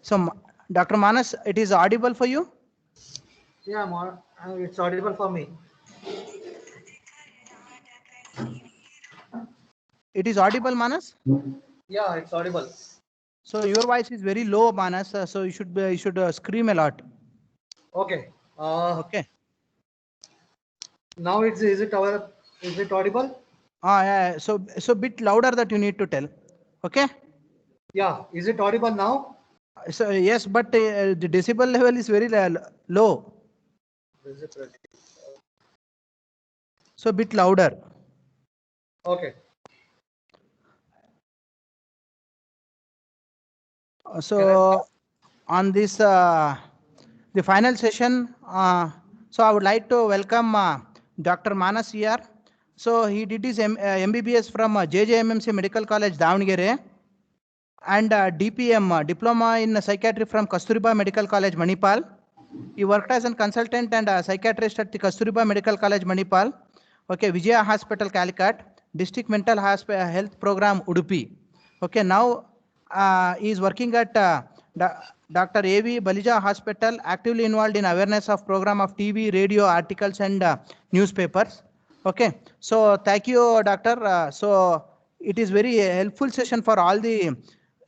So, Dr. Manas, it is audible for you? Yeah, it's audible for me. It is audible, Manas? Yeah, it's audible. So your voice is very low, Manas. So you should scream a lot. Okay. Okay. Now is it audible? Yeah. So bit louder that you need to tell. Okay. Yeah. Is it audible now? So yes, but the decibel level is very low. So bit louder. Okay. So on this the final session, so I would like to welcome Dr. Manas here. So he did his MBBS from JJMMC Medical College, Davangere, and DPM, Diploma in Psychiatry from Kasturiba Medical College, Manipal. He worked as a consultant and a psychiatrist at the Kasturiba Medical College, Manipal. Okay, Vijaya Hospital, Calicut, District Mental Health Program, Udupi. Okay, now he is working at Dr. A.V. Balija Hospital, actively involved in awareness of program of TV, radio, articles, and newspapers. Okay, so thank you, doctor. So it is very helpful session for all the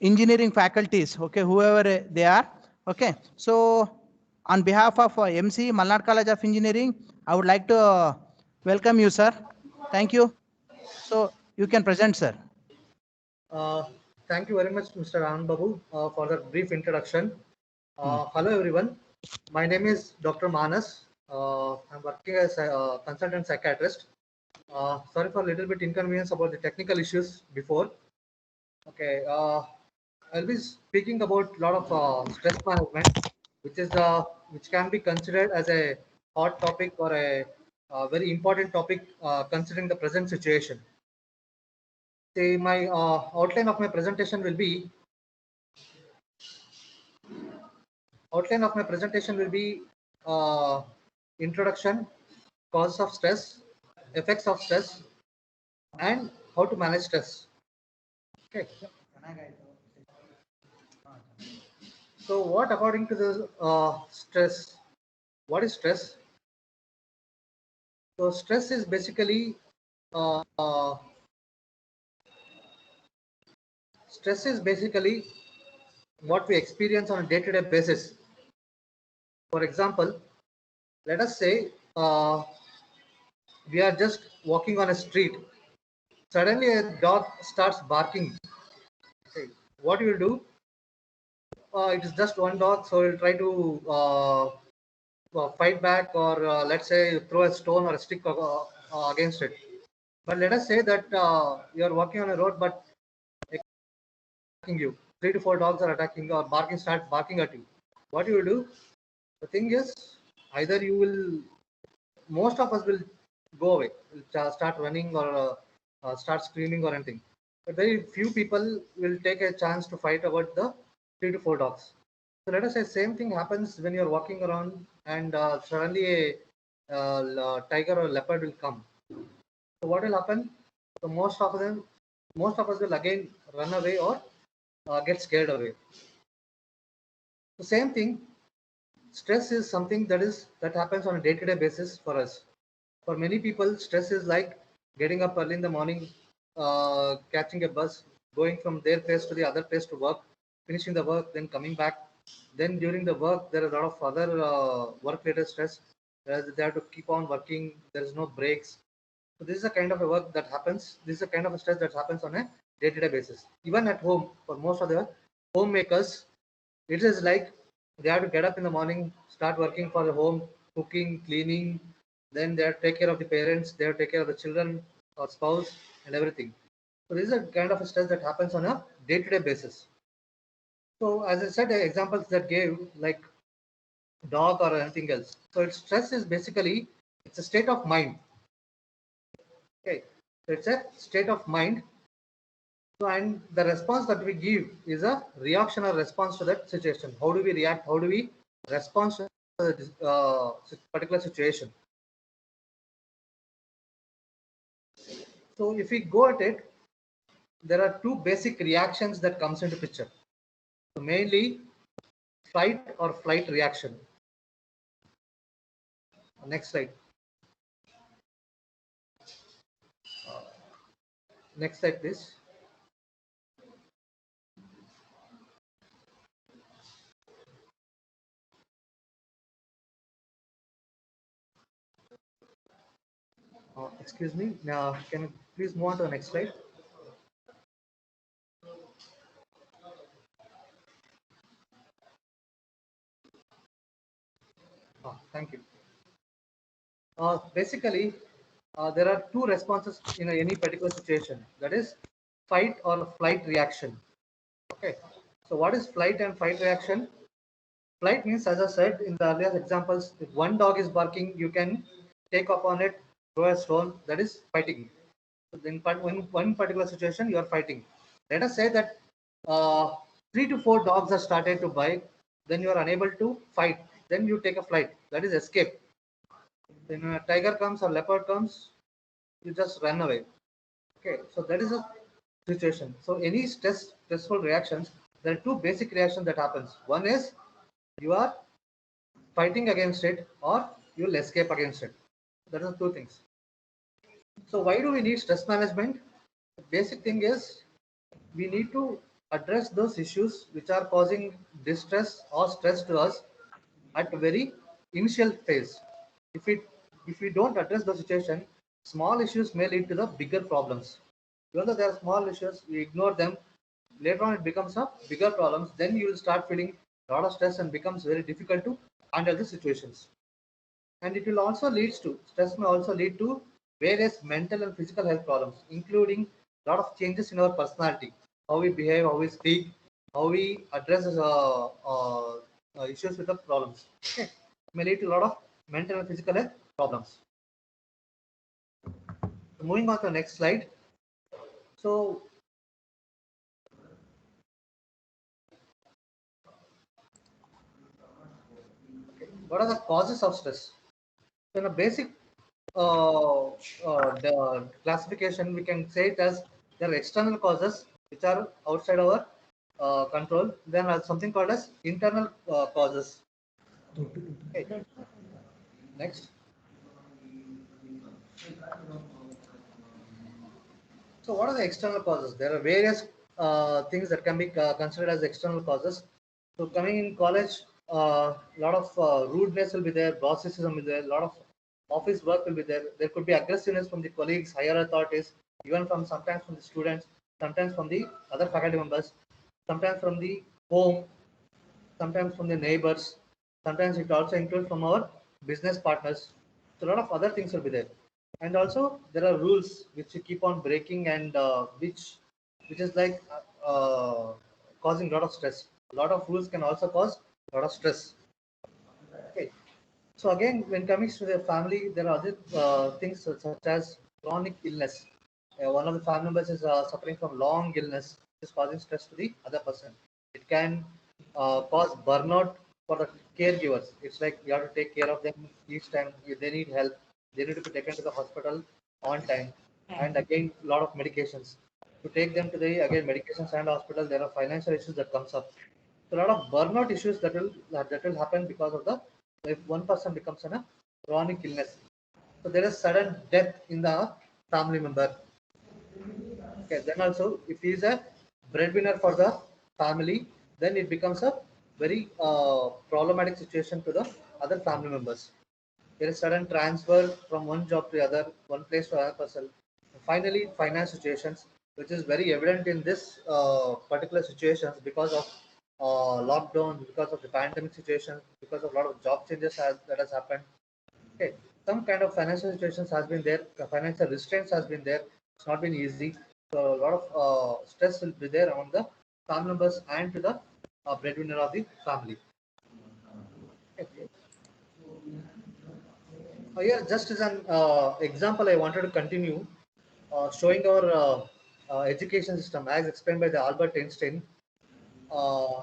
engineering faculties. Okay, whoever they are. Okay, so on behalf of MC Malnad College of Engineering, I would like to welcome you, sir. Thank you. So you can present, sir. Uh, Thank you very much, Mr. Anand Babu, for the brief introduction. Hello, everyone. My name is Dr. Manas. I'm working as a consultant psychiatrist. Sorry for a little bit inconvenience about the technical issues before. Okay, I'll be speaking about a lot of stress management, which can be considered as a hot topic or a very important topic considering the present situation. Say my outline of my presentation will be uh, introduction, causes of stress, effects of stress, and how to manage stress. Okay. So, what according to the stress? What is stress? So, stress is basically uh, uh, what we experience on a day-to-day basis. For example, let us say we are just walking on a street. Suddenly, a dog starts barking. Okay. What you will do? It is just one dog, so you'll try to fight back, or let's say throw a stone or a stick against it. But let us say that you are walking on a road, but attacking you. 3 to 4 dogs are attacking you or start barking at you. What you will do? The thing is, either you will, most of us will go away, will start running or start screaming or anything. But very few people will take a chance to fight about the 3 to 4 dogs. So let us say same thing happens when you're walking around and suddenly a tiger or leopard will come. So what will happen? So most of us will again run away or get scared away. The same thing, stress is something that happens on a day-to-day basis for us. For many people, stress is like getting up early in the morning, catching a bus, going from their place to the other place to work, finishing the work, then coming back. Then during the work, there are a lot of other work-related stress. They have to keep on working. There is no breaks. So this is a kind of a work that happens. This is a kind of a stress that happens on a day-to-day basis. Even at home, for most of the homemakers, it is like they have to get up in the morning, start working for the home, cooking, cleaning, then they have to take care of the parents, they have to take care of the children or spouse and everything. So this is a kind of a stress that happens on a day-to-day basis. So as I said, the examples that gave like dog or anything else. So its stress is basically it's a state of mind. Okay, so it's a state of mind. So and the response that we give is a reaction or response to that situation. How do we react? How do we respond to particular situation? So if we go at it, there are two basic reactions that comes into picture. So mainly fight or flight reaction. Next slide. Next slide, please. Excuse me. Now, can you please move on to the next slide? Thank you. Basically, there are two responses in any particular situation. That is fight or flight reaction. Okay. So what is flight and fight reaction? Flight means, as I said in the earlier examples, if one dog is barking, you can take upon it, throw a stone. That is fighting. So in one particular situation, you are fighting. Let us say that 3 to 4 dogs are started to bite, then you are unable to fight. Then you take a flight. That is escape. When a tiger comes or leopard comes, you just run away. Okay, so that is a situation. So any stressful reactions, there are two basic reactions that happens. One is you are fighting against it or you will escape against it. That are two things. So why do we need stress management? The basic thing is we need to address those issues which are causing distress or stress to us at a very initial phase. If we don't address the situation, small issues may lead to the bigger problems. Even though there are small issues, we ignore them. Later on, it becomes a bigger problems. Then you will start feeling a lot of stress and becomes very difficult to handle the situations. And it will also leads to stress may also lead to various mental and physical health problems, including a lot of changes in our personality, how we behave, how we speak, how we address issues with the problems. Okay, it may lead to a lot of mental and physical health problems. Moving on to the next slide. So what are the causes of stress? So in a basic the classification, we can say it as there are external causes which are outside our control. Then something called as internal causes. Okay. Next. So what are the external causes? There are various things that can be considered as external causes. So coming in college, a lot of rudeness will be there, bossism will be there, a lot of office work will be there. There could be aggressiveness from the colleagues, higher authorities, even from sometimes from the students, sometimes from the other faculty members, sometimes from the home, sometimes from the neighbors, sometimes it also includes from our business partners. So a lot of other things will be there, and also there are rules which you keep on breaking and which is like causing a lot of stress. A lot of rules can also cause a lot of stress. Okay. So again, when coming to the family, there are other things such as chronic illness. One of the family members is suffering from long illness, which is causing stress to the other person. It can cause burnout for the caregivers. It's like you have to take care of them each time they need help. They need to be taken to the hospital on time, and again, a lot of medications. To take them to the again medications and hospital, there are financial issues that comes up. So a lot of burnout issues that will happen because of the if one person becomes in a chronic illness. So there is sudden death in the family member. Okay, then also if he is a breadwinner for the family, then it becomes a very problematic situation to the other family members. There is sudden transfer from one job to the other, one place to another person. And finally, finance situations, which is very evident in this particular situations because of lockdown, because of the pandemic situation, because of a lot of job changes that has happened. Okay, some kind of financial situations has been there, financial restraints has been there. It's not been easy. So a lot of stress will be there on the family members and to the breadwinner of the family. Okay. Here, just as an example, I wanted to continue showing our education system as explained by the Albert Einstein. Uh,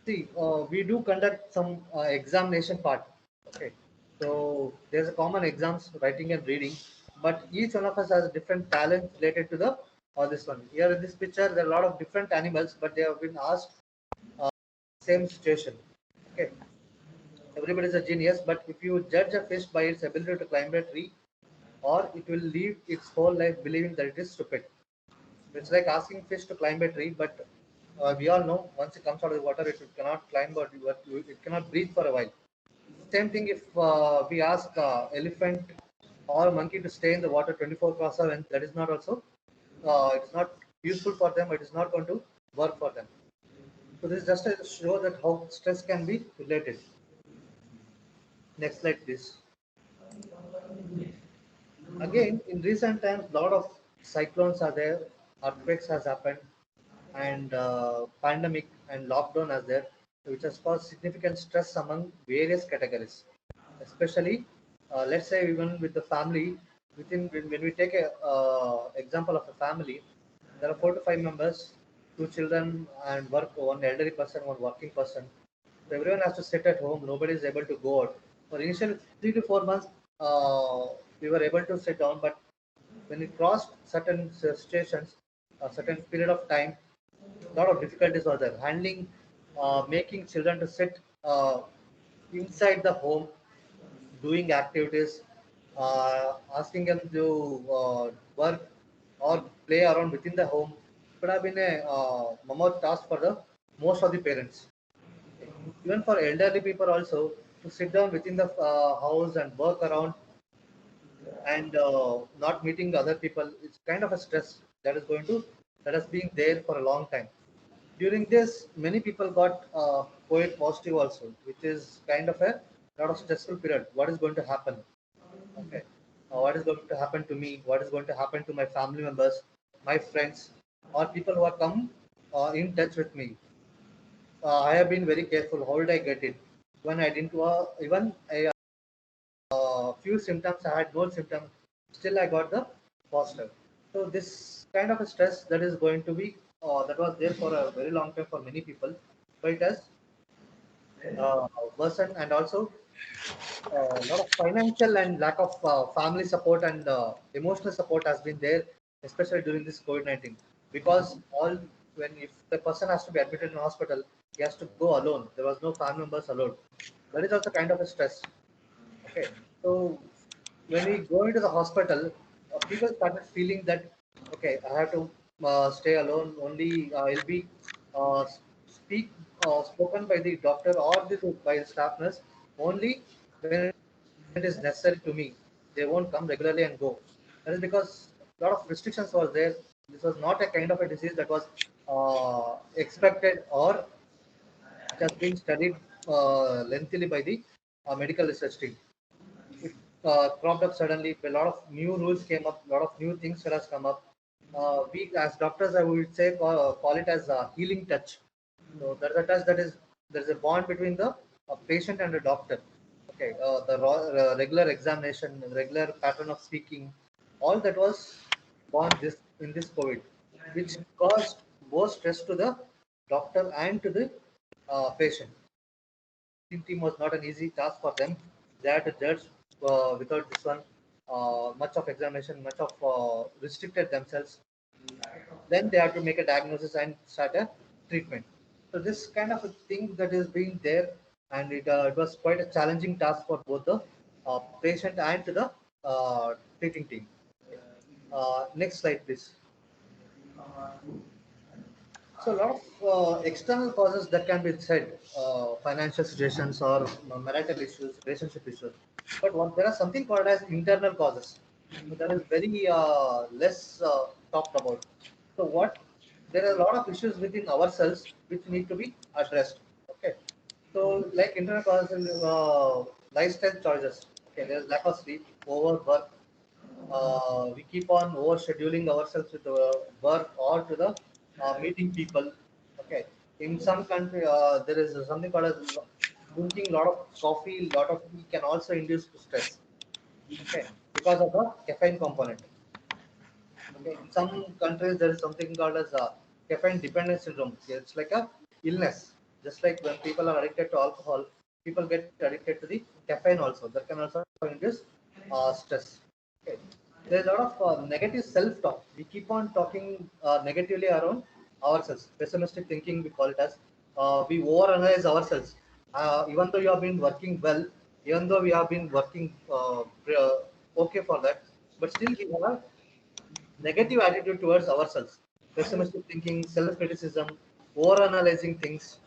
we do conduct some examination part. Okay, so there's a common exams, writing and reading, but each one of us has a different talent related to the this one. Here in this picture, there are a lot of different animals, but they have been asked same situation. Okay, everybody is a genius, but if you judge a fish by its ability to climb a tree, or it will live its whole life believing that it is stupid. It's like asking fish to climb a tree, but we all know once it comes out of the water, it cannot climb or it cannot breathe for a while. Same thing if we ask elephant or monkey to stay in the water 24/7, that is not also, it is not useful for them, it is not going to work for them. So this is just to show that how stress can be related. Next slide, please. Again, in recent times, a lot of cyclones are there, earthquakes has happened, and pandemic and lockdown as there, which has caused significant stress among various categories. Especially, let's say even with the family, within when we take a example of a family, there are 4 to 5 members, 2 children, and one elderly person, one working person. So everyone has to sit at home. Nobody is able to go out. For initial 3 to 4 months, we were able to sit down, but when it crossed certain situations, a certain period of time, a lot of difficulties were there. Handling, making children to sit inside the home, doing activities, asking them to work or play around within the home could have been a mammoth task for the most of the parents. Even for elderly people also, to sit down within the house and work around and not meeting other people, it's kind of a stress that is going to that has been there for a long time. During this, many people got COVID positive also, which is kind of a lot of stressful period. What is going to happen? Okay, what is going to happen to me? What is going to happen to my family members, my friends, or people who have come in touch with me? I have been very careful. How did I get it? When I didn't, even a few symptoms, I had no symptoms. Still, I got the positive. So this kind of a stress that is going to be that was there for a very long time for many people, but it has uh, worsened, and also a lot of financial and lack of family support and emotional support has been there, especially during this COVID-19. Because all when if the person has to be admitted in hospital, he has to go alone. There was no family members allowed. That is also kind of a stress. Okay, so when we go into the hospital, people started feeling that okay, I have to stay alone. Only I'll be speak spoken by the doctor or by the staff nurse only when it is necessary to me. They won't come regularly and go. That is because a lot of restrictions was there. This was not a kind of a disease that was expected or it has been studied lengthily by the medical research team. It cropped up suddenly. A lot of new rules came up. A lot of new things that has come up. We as doctors, I would say call it as a healing touch. So there's a touch that is there's a bond between the patient and the doctor. Okay, the regular examination, regular pattern of speaking, all that was born this in this COVID, which caused more stress to the doctor and to the patient. Team was not an easy task for them. They had to judge without this one much of examination, much of restricted themselves. Then they have to make a diagnosis and start a treatment. So this kind of a thing that is being there, and it was quite a challenging task for both the patient and to the treating team. Next slide, please. So a lot of external causes that can be said, financial situations or marital issues, relationship issues. But there are something called as internal causes. So that is very less talked about. So what there are a lot of issues within ourselves which need to be addressed. Okay. So like internal causes, lifestyle choices. Okay, there's lack of sleep, overwork, we keep on overscheduling ourselves with the work or to the meeting people. Okay, in some country there is something called as drinking lot of coffee, lot of tea can also induce stress. Okay, because of the caffeine component. Okay, in some countries there is something called as caffeine dependence syndrome. It's like a illness. Just like when people are addicted to alcohol, people get addicted to the caffeine also. That can also induce stress. Okay. There's a lot of negative self-talk. We keep on talking negatively around ourselves. Pessimistic thinking, we call it as. We overanalyze ourselves. even though you have been working well, even though we have been working okay for that, but still we have negative attitude towards ourselves, pessimistic thinking, self-criticism, over-analyzing things.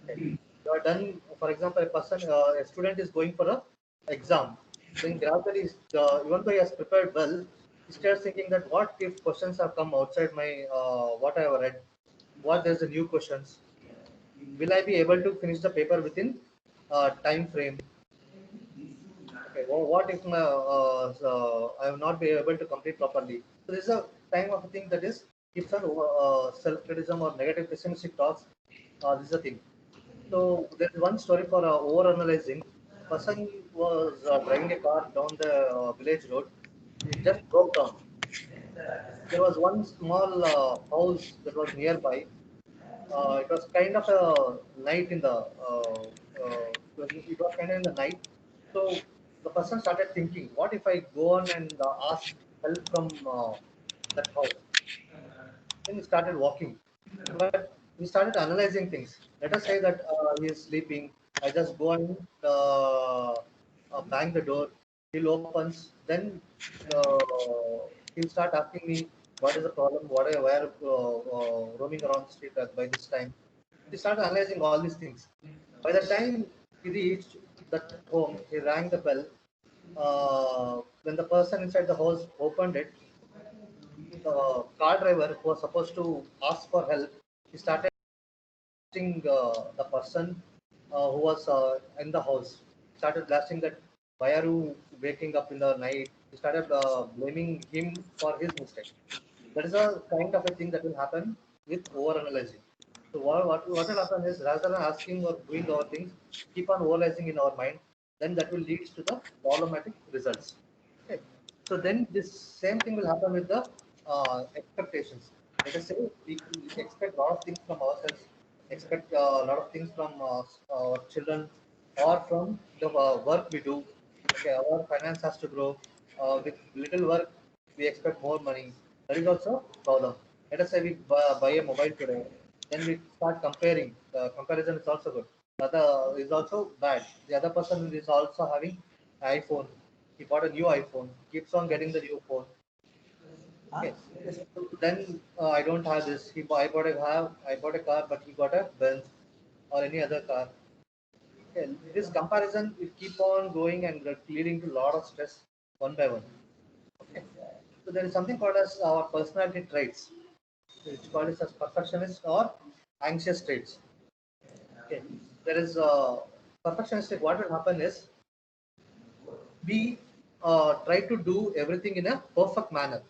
Okay. You are done, for example, a student is going for a exam, then gradually, even though he has prepared well, he starts thinking that what if questions have come outside my what I have read, what there's a new questions, will I be able to finish the paper within time frame? Okay, well, what if I will not be able to complete properly? So this is a time of a thing that is keeps on self-criticism or negative pessimistic thoughts. This is a thing. So there is one story for over-analyzing. Person was driving a car down the village road. It just broke down. There was one small house that was nearby. It was kind of a night in the it was kind of in the night. So the person started thinking, what if I go on and ask help from that house? Then he started walking, but we started analyzing things. Let us say that he is sleeping. I just go and bang the door. He'll opens. Then he'll start asking me, "What is the problem? What are where roaming around the street by this time?" He started analyzing all these things. By the time he reached that home, he rang the bell. When the person inside the house opened it, the car driver who was supposed to ask for help, he started blasting the person who was in the house. He started blasting that, why are you waking up in the night? He started blaming him for his mistake. That is a kind of a thing that will happen with overanalyzing. So what will happen is rather than asking or doing our things, keep on overanalyzing in our mind, then that will lead to the problematic results. Okay. So then this same thing will happen with the expectations. Let us say we expect a lot of things from ourselves, expect a lot of things from our children, or from the work we do. Okay, our finance has to grow. With little work, we expect more money. That is also a problem. Let us say we buy a mobile today, then we start comparing. The comparison is also good. The other is also bad. The other person is also having iPhone. He bought a new iPhone. Keeps on getting the new phone. Okay. So then I don't have this. I bought a car, but he got a Benz or any other car. Okay. This comparison will keep on going and leading to a lot of stress one by one. Okay. So there is something called as our personality traits, which called as perfectionist or anxious traits. Okay. There is perfectionistic. What will happen is we try to do everything in a perfect manner.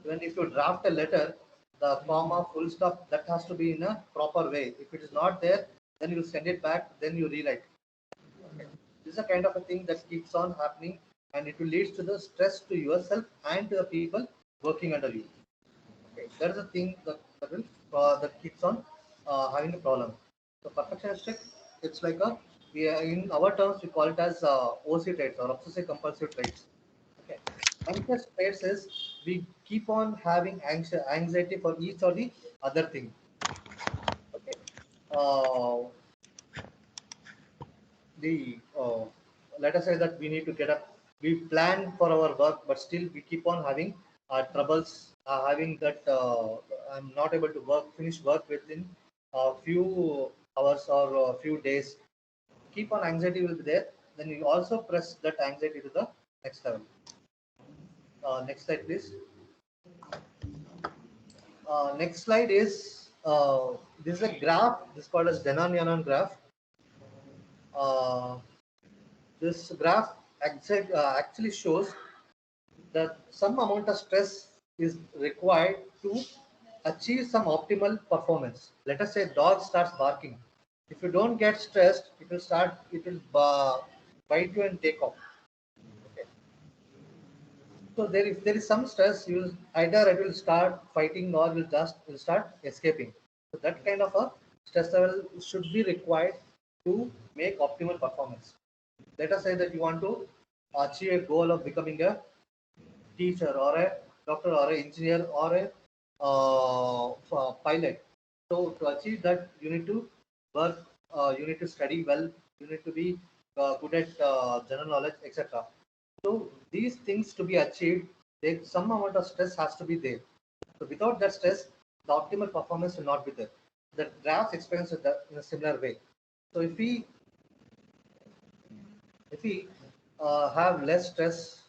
Even if you draft a letter, the comma, full stop, that has to be in a proper way. If it is not there, then you send it back, then you rewrite. Okay. This is a kind of a thing that keeps on happening, and it will lead to the stress to yourself and to the people working under you. Okay. That is a thing that keeps on having a problem. So perfectionistic, it's like in our terms we call it as OC traits or obsessive compulsive traits. Okay. Anxious traits is we keep on having anxiety for each or the other thing. Okay. Uh, the Let us say that we need to get up. We plan for our work, but still we keep on having troubles. Having that I'm not able to finish work within a few hours or a few days. Keep on anxiety will be there. Then you also press that anxiety to the next level. Next slide, please. Next slide is this is a graph. This is called as Denon-Yannon graph. Uh, this graph actually shows that some amount of stress is required to achieve some optimal performance. Let us say dog starts barking. If you don't get stressed, it will bite you and take off. Okay. So if there is some stress, you will either it will start fighting or will start escaping. So that kind of a stress level should be required to make optimal performance. Let us say that you want to achieve a goal of becoming a teacher or a doctor or an engineer or a pilot. So to achieve that, you need to work you need to study well, you need to be good at general knowledge, etc. So these things to be achieved, some amount of stress has to be there. So without that stress, the optimal performance will not be there. The drafts experience it in a similar way. So if we have less stress,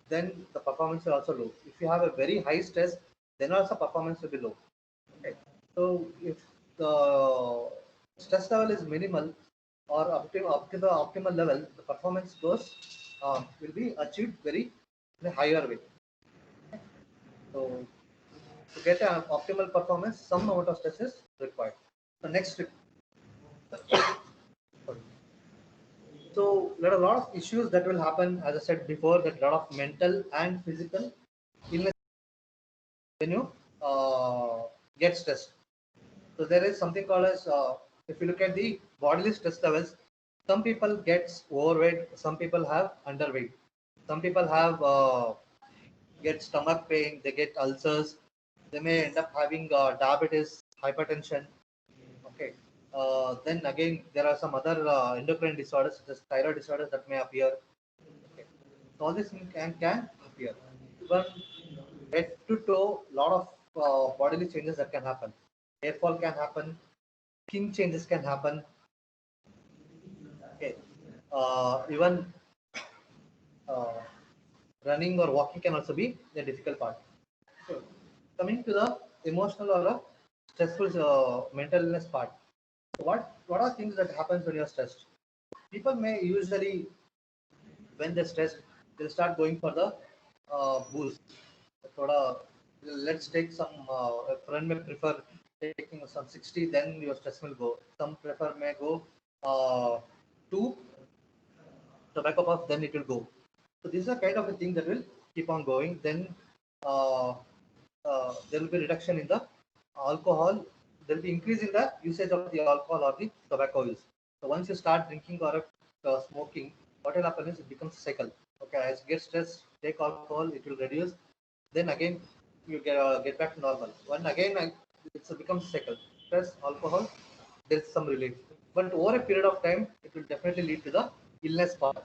then the performance will also low. If you have a very high stress, then also performance will be low. Okay. So if the stress level is minimal or up to the optimal level, the performance goes will be achieved very in a higher way. So to get an optimal performance, some amount of stress is required. The next, so there are a lot of issues that will happen, as I said before, that a lot of mental and physical illness when you get stressed. So there is something called as if you look at the bodily stress levels, some people get overweight, some people have underweight, some people have get stomach pain, they get ulcers, they may end up having diabetes, hypertension. Okay. Then again, there are some other endocrine disorders, such as thyroid disorders that may appear. Okay. So all these things can appear. Even head to toe, lot of bodily changes that can happen. Hair fall can happen, skin changes can happen. Okay. Even uh, running or walking can also be the difficult part. So coming to the emotional or stressful mental illness part. So what are things that happens when you're stressed? People may usually, when they're stressed, they'll start going for the boost. Thoda, let's take some. A friend may prefer taking some 60, then your stress will go. Some prefer may go two tobacco puff, then it will go. So these are kind of a thing that will keep on going. Then uh, there will be reduction in the alcohol. There will be increase in the usage of the alcohol or the tobacco use. So once you start drinking or smoking, what will happen is it becomes a cycle. Okay, as you get stressed, take alcohol, it will reduce. Then again, you get back to normal. When again, it becomes a cycle. Stress, alcohol, there's some relief. But over a period of time, it will definitely lead to the illness part.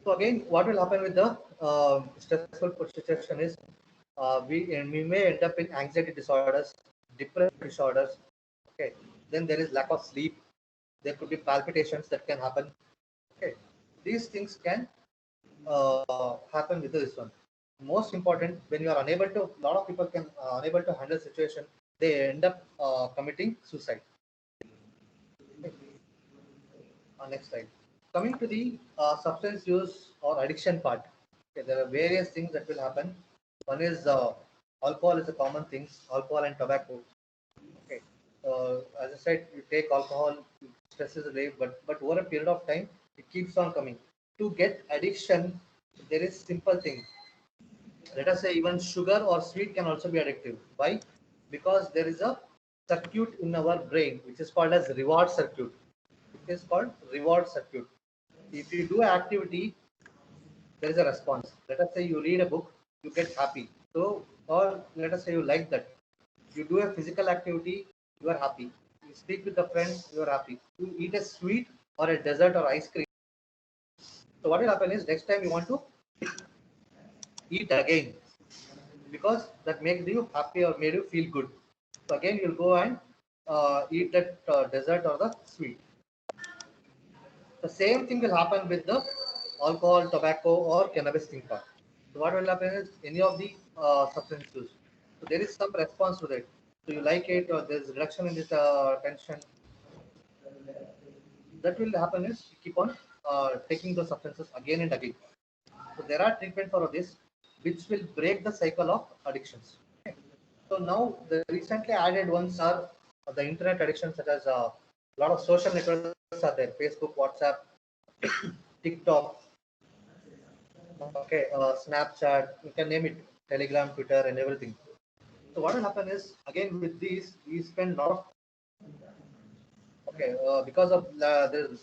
So again, what will happen with the stressful situation is we may end up in anxiety disorders, depression disorders. Okay, then there is lack of sleep. There could be palpitations that can happen. Okay, these things can happen with this one. Most important, when you are unable to, a lot of people can unable to handle situation, they end up committing suicide. Okay. Next slide. Coming to the substance use or addiction part, okay, there are various things that will happen. One is alcohol is a common thing, alcohol and tobacco. Okay, as I said, you take alcohol, stress is relief, but over a period of time, it keeps on coming. To get addiction, there is simple thing. Let us say even sugar or sweet can also be addictive. Why? Because there is a circuit in our brain which is called as reward circuit. It is called reward circuit. If you do activity, there is a response. Let us say you read a book, you get happy. So, or let us say you like that. You do a physical activity, you are happy. You speak with a friend, you are happy. You eat a sweet or a dessert or ice cream. So what will happen is next time you want to eat again because that makes you happy or made you feel good. So again you'll go and eat that dessert or the sweet. The same thing will happen with the alcohol, tobacco, or cannabis thing part. So what will happen is any of the substance use. So there is some response to that. So you like it, or there's reduction in this tension. That will happen is you keep on taking those substances again and again. So there are treatment for this, which will break the cycle of addictions. Okay. So now the recently added ones are the internet addictions, such as a lot of social networks are there: Facebook, WhatsApp, TikTok, okay, Snapchat, you can name it, Telegram, Twitter, and everything. So what will happen is again with these, we spend a lot of okay because of the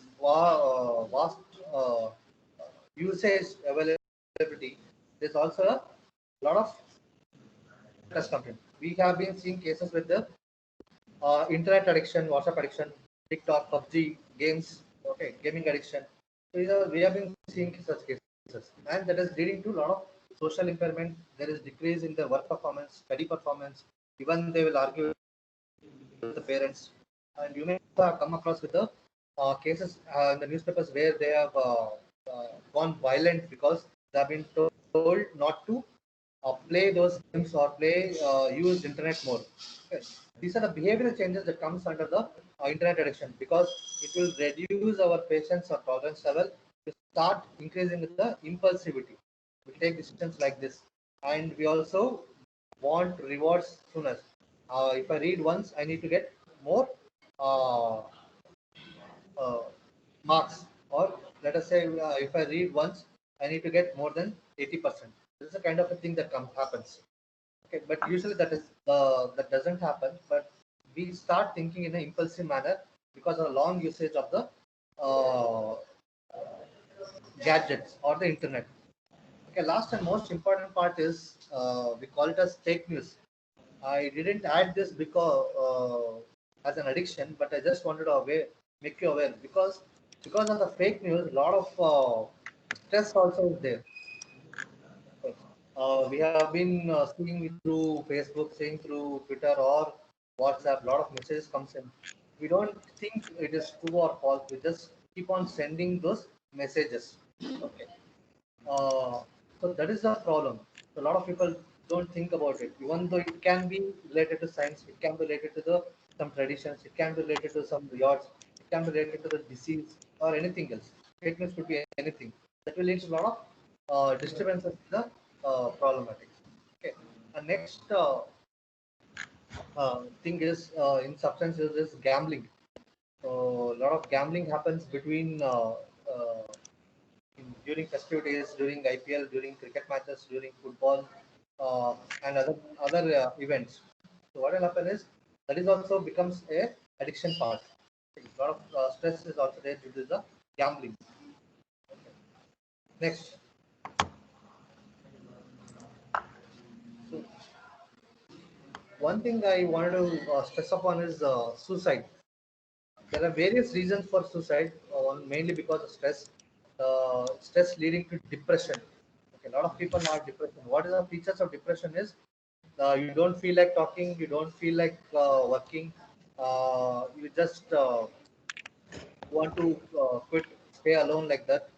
vast usage availability. There's also a lot of content. We have been seeing cases with the internet addiction, WhatsApp addiction, TikTok, PUBG, games, okay, gaming addiction. So we have been seeing such cases, and that is leading to a lot of social impairment. There is decrease in their work performance, study performance. Even they will argue with the parents, and you may come across with the cases in the newspapers where they have gone violent because they have been told not to play those games or play use internet more. Okay. These are the behavioral changes that comes under the internet addiction, because it will reduce our patience or tolerance level to start increasing the impulsivity. We take decisions like this, and we also want rewards sooner. If I read once, I need to get more uh, uh, marks, or let us say if I read once, I need to get more than 80%. This is a kind of a thing that happens. Okay, but usually that doesn't happen. But we start thinking in an impulsive manner because of the long usage of the uh, gadgets or the internet. Okay, last and most important part is we call it as fake news. I didn't add this because as an addiction, but I just wanted to make you aware, because of the fake news, a lot of stress also is there. We have been seeing it through Facebook, seeing through Twitter or WhatsApp. A lot of messages comes in. We don't think it is true or false. We just keep on sending those messages. Okay. Uh, so that is the problem. A lot of people don't think about it, even though it can be related to science, it can be related to the some traditions, it can be related to some riots, it can be related to the disease or anything else. Fake news could be anything. That will lead to a lot of disturbances in the problematic. Okay. And next thing is in substance use is gambling. So a lot of gambling happens between during festivities, during IPL, during cricket matches, during football, and other events. So what will happen is that is also becomes a addiction part. A lot of stress is also there due to the gambling. Next, so one thing I wanted to stress upon is suicide. There are various reasons for suicide. One mainly because of stress. Stress leading to depression. Okay, a lot of people have depression. What is the features of depression is you don't feel like talking, you don't feel like working, you just want to quit, stay alone like that.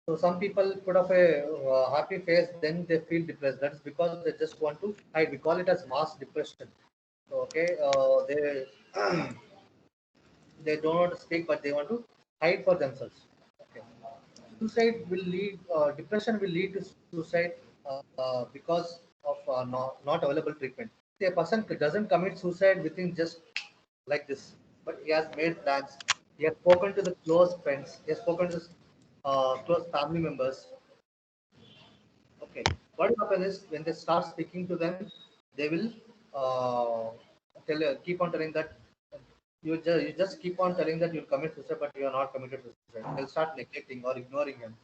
So some people put up a happy face, then they feel depressed. That is because they just want to hide. We call it as mass depression. Okay, they don't want to speak, but they want to hide for themselves. Okay. Suicide will lead, depression will lead to suicide because of not available treatment. See, a person doesn't commit suicide within just like this, but he has made plans. He has spoken to the close friends. He has spoken to close family members. Okay. What will happen is when they start speaking to them, they will keep on telling that you just keep on telling that you'll commit suicide, but you are not committed suicide. They'll start neglecting or ignoring him.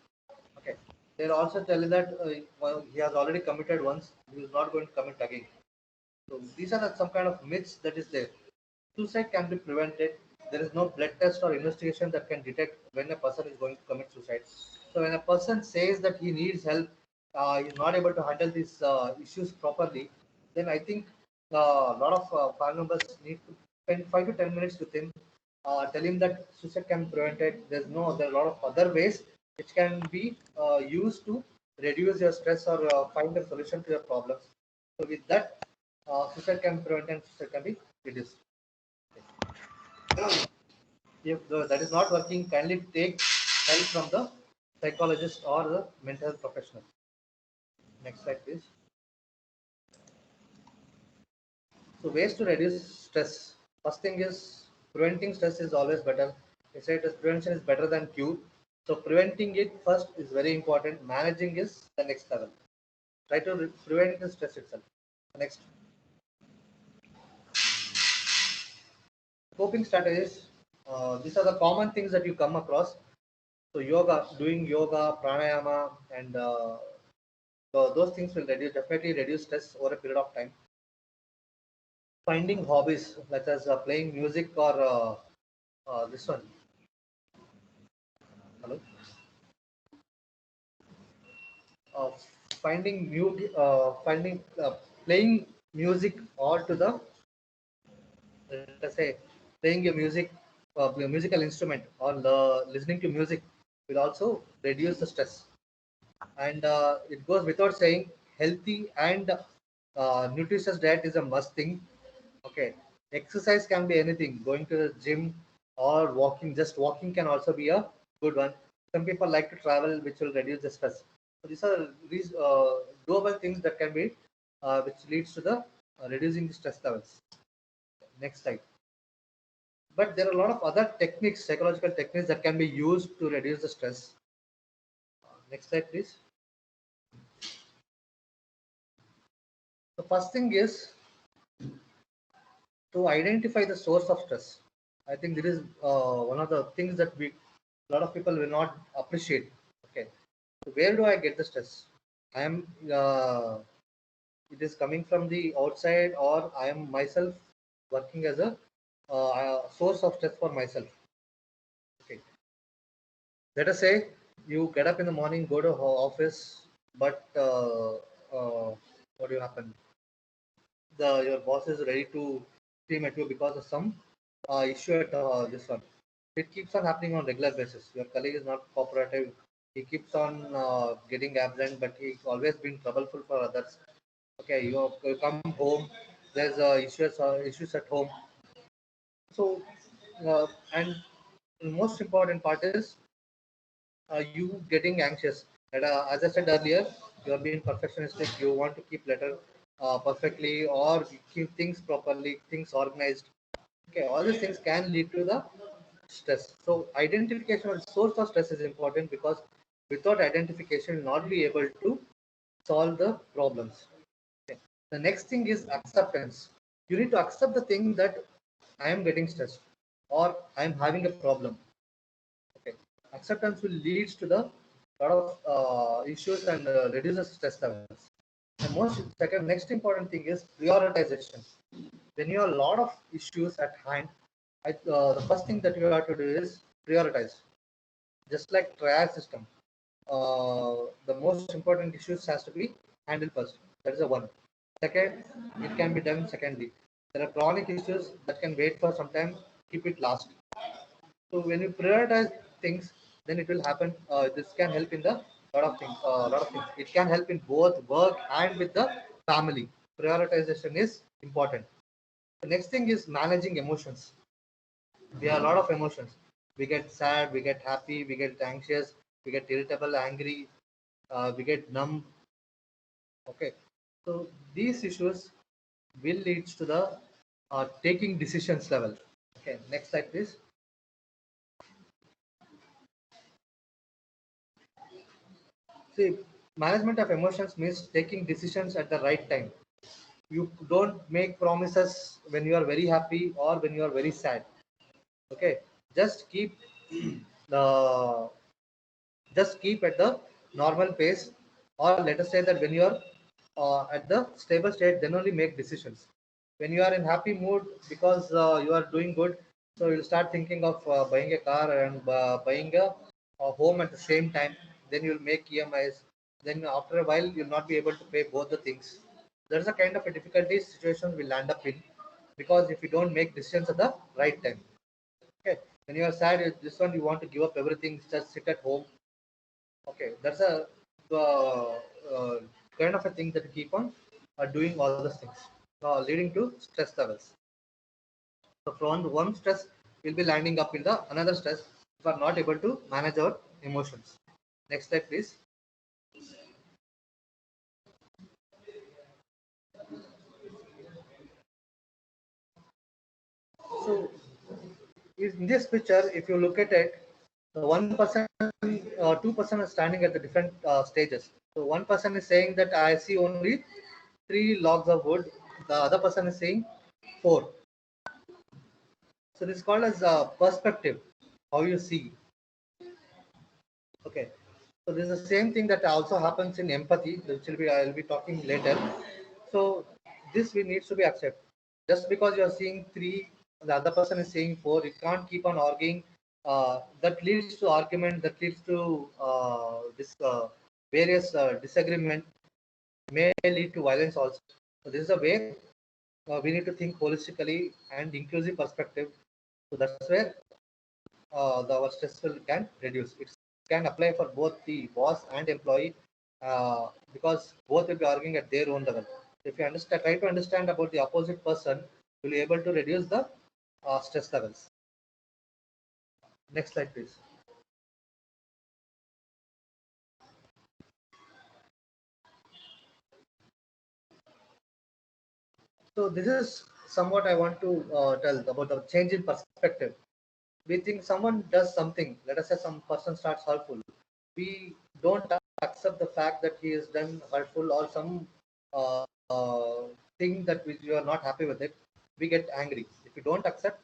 Okay. They'll also tell you that well, he has already committed once, he is not going to commit again. So these are some kind of myths that is there. Suicide can be prevented. There is no blood test or investigation that can detect when a person is going to commit suicide. So when a person says that he needs help, he is not able to handle these issues properly, then I think a lot of family members need to spend 5 to 10 minutes with him, tell him that suicide can be prevented. There are a lot of other ways which can be used to reduce your stress or find a solution to your problems. So with that, suicide can be prevented and suicide can be reduced. If that is not working, kindly take help from the psychologist or the mental health professional. Next slide, please. So ways to reduce stress. First thing is preventing stress is always better. They say that prevention is better than cure. So preventing it first is very important. Managing is the next level. Try to prevent the stress itself. Next, coping strategies. These are the common things that you come across. So yoga, doing yoga, pranayama, and so those things will definitely reduce stress over a period of time. finding hobbies, such as playing music or this one. Hello. Uh, finding playing music all to the, let us say, playing a musical instrument or listening to music will also reduce the stress. And it goes without saying, healthy and nutritious diet is a must thing. Okay, exercise can be anything. Going to the gym or walking, just walking can also be a good one. Some people like to travel, which will reduce the stress. So these doable things that can be, which leads to the reducing the stress levels. Next slide. But there are a lot of other techniques, psychological techniques that can be used to reduce the stress. Next slide, please. The first thing is to identify the source of stress. I think this is one of the things that a lot of people will not appreciate. Okay, so where do I get the stress? I am it is coming from the outside, or I am myself working as a source of stress for myself. Okay, let us say you get up in the morning, go to office, but what do you happen? Your boss is ready to scream at you because of some issue at this one. It keeps on happening on regular basis. Your colleague is not cooperative. He keeps on getting absent, but he's always been troubleful for others. Okay, you come home. There's issues at home. So, and the most important part is you getting anxious. And, as I said earlier, you are being perfectionistic. You want to keep letter perfectly, or keep things properly, things organized. Okay, all these things can lead to the stress. So identification of the source of stress is important, because without identification, you'll not be able to solve the problems. Okay. The next thing is acceptance. You need to accept the thing that I am getting stressed, or I am having a problem. Okay, acceptance will leads to the lot of issues and reduces stress levels. The next important thing is prioritization. When you have a lot of issues at hand, the first thing that you have to do is prioritize. Just like triage system, the most important issues has to be handled first. That is the one. Second, it can be done secondly. There are chronic issues that can wait for some time. Keep it last. So when you prioritize things, then it will happen. This can help in the lot of things. Lot of things. It can help in both work and with the family. Prioritization is important. The next thing is managing emotions. We have a lot of emotions. We get sad, we get happy, we get anxious, we get irritable, angry, we get numb. Okay, so these issues will lead to the taking decisions level. Okay, next slide, please. See, management of emotions means taking decisions at the right time. You don't make promises when you are very happy or when you are very sad. Okay, just keep the just keep at the normal pace, or let us say that when you are at the stable state, then only make decisions. When you are in happy mood because you are doing good, so you'll start thinking of buying a car and buying a home at the same time. Then you'll make emis. Then after a while you'll not be able to pay both the things. There's a kind of a difficulty situation we'll land up in, because if you don't make decisions at the right time. Okay, when you are sad, this one you want to give up everything, just sit at home. Okay, that's a uh, kind of a thing that you keep on doing all those things, leading to stress levels. So from one stress, we'll be landing up in the another stress if we are not able to manage our emotions. Next slide, please. So in this picture, if you look at it, the one person, 2% are standing at the different stages. So one person is saying that I see only 3 logs of wood. The other person is saying 4. So this is called as perspective, how you see. Okay. So this is the same thing that also happens in empathy, which will be I will be talking later. So this we needs to be accepted. Just because you are seeing 3, the other person is saying 4, you can't keep on arguing. That leads to argument, that leads to this various disagreement, may lead to violence also. So this is a way we need to think holistically and inclusive perspective. So that's where our stress will can reduce. It can apply for both the boss and employee because both will be arguing at their own level. If you understand, try to understand about the opposite person, you'll be able to reduce the stress levels. Next slide, please. So this is somewhat I want to tell about the change in perspective. We think someone does something. Let us say some person starts hurtful. We don't accept the fact that he is done hurtful or some uh, uh, thing that we are not happy with it. We get angry. If we don't accept,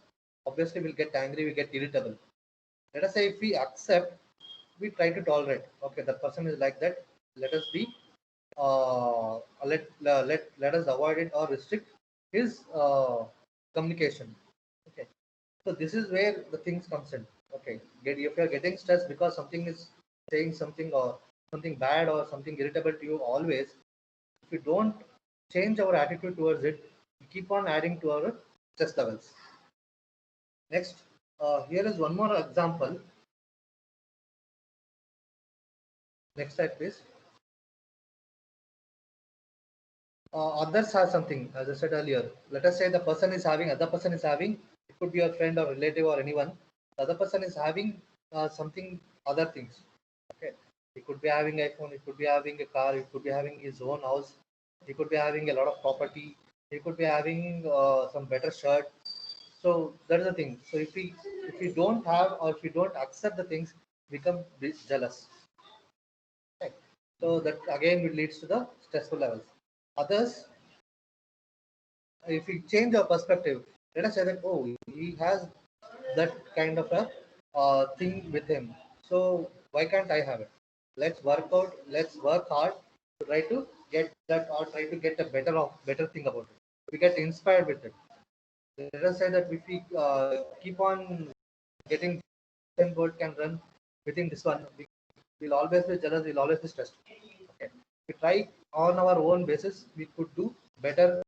obviously we'll get angry. We get irritable. Let us say if we accept, we try to tolerate. Okay, the person is like that. Let us be let us avoid it or restrict his communication. Okay, so this is where the things comes in. Okay, if you're getting stressed because something is saying something or something bad or something irritable to you always, if we don't change our attitude towards it, we keep on adding to our stress levels. Next, here is one more example. Next slide, please. Others have something, as I said earlier. Let us say the person is having, other person is having, it could be your friend or relative or anyone. The other person is having something, other things. Okay, he could be having iPhone, he could be having a car, he could be having his own house, he could be having a lot of property, he could be having some better shirt. So that is the thing. So if we don't have or if we don't accept the things, become jealous. Okay. So that again will leads to the stressful levels. Others, if we change our perspective, let us say that, oh, he has that kind of a thing with him, so why can't I have it? Let's work out, let's work hard to try to get that or try to get a better thing about it. We get inspired with it. Let us say that if we keep on getting same boat can run within this one, we'll always be jealous, we'll always be stressed. Okay, we try on our own basis, we could do better.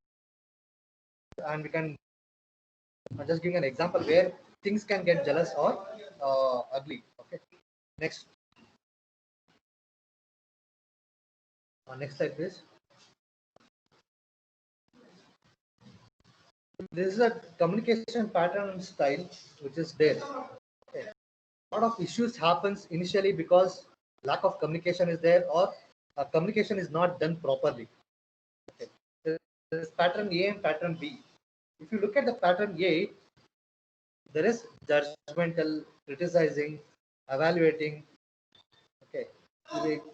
And we can just giving an example where things can get jealous or ugly. Okay, next, next slide, please. This is a communication pattern and style which is there. Okay. A lot of issues happens initially because lack of communication is there or communication is not done properly. Okay. There is pattern A and pattern B. If you look at the pattern A, there is judgmental, criticizing, evaluating. Okay.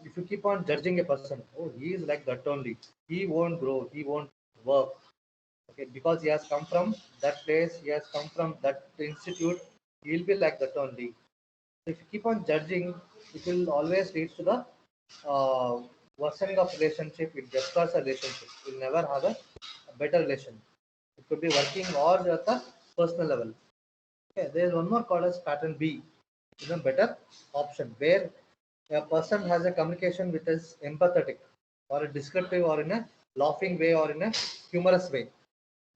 If you keep on judging a person, oh, he is like that only. He won't grow. He won't work. Okay, because he has come from that place. He has come from that institute. He'll be like that only. So if you keep on judging, it will always lead to the uh, worsening of relationship. It destroys a relationship. You'll never have a better relation. It could be working or at the personal level. Okay, there is one more called as pattern B. It's a better option where a person has a communication which is empathetic or a descriptive or in a laughing way or in a humorous way.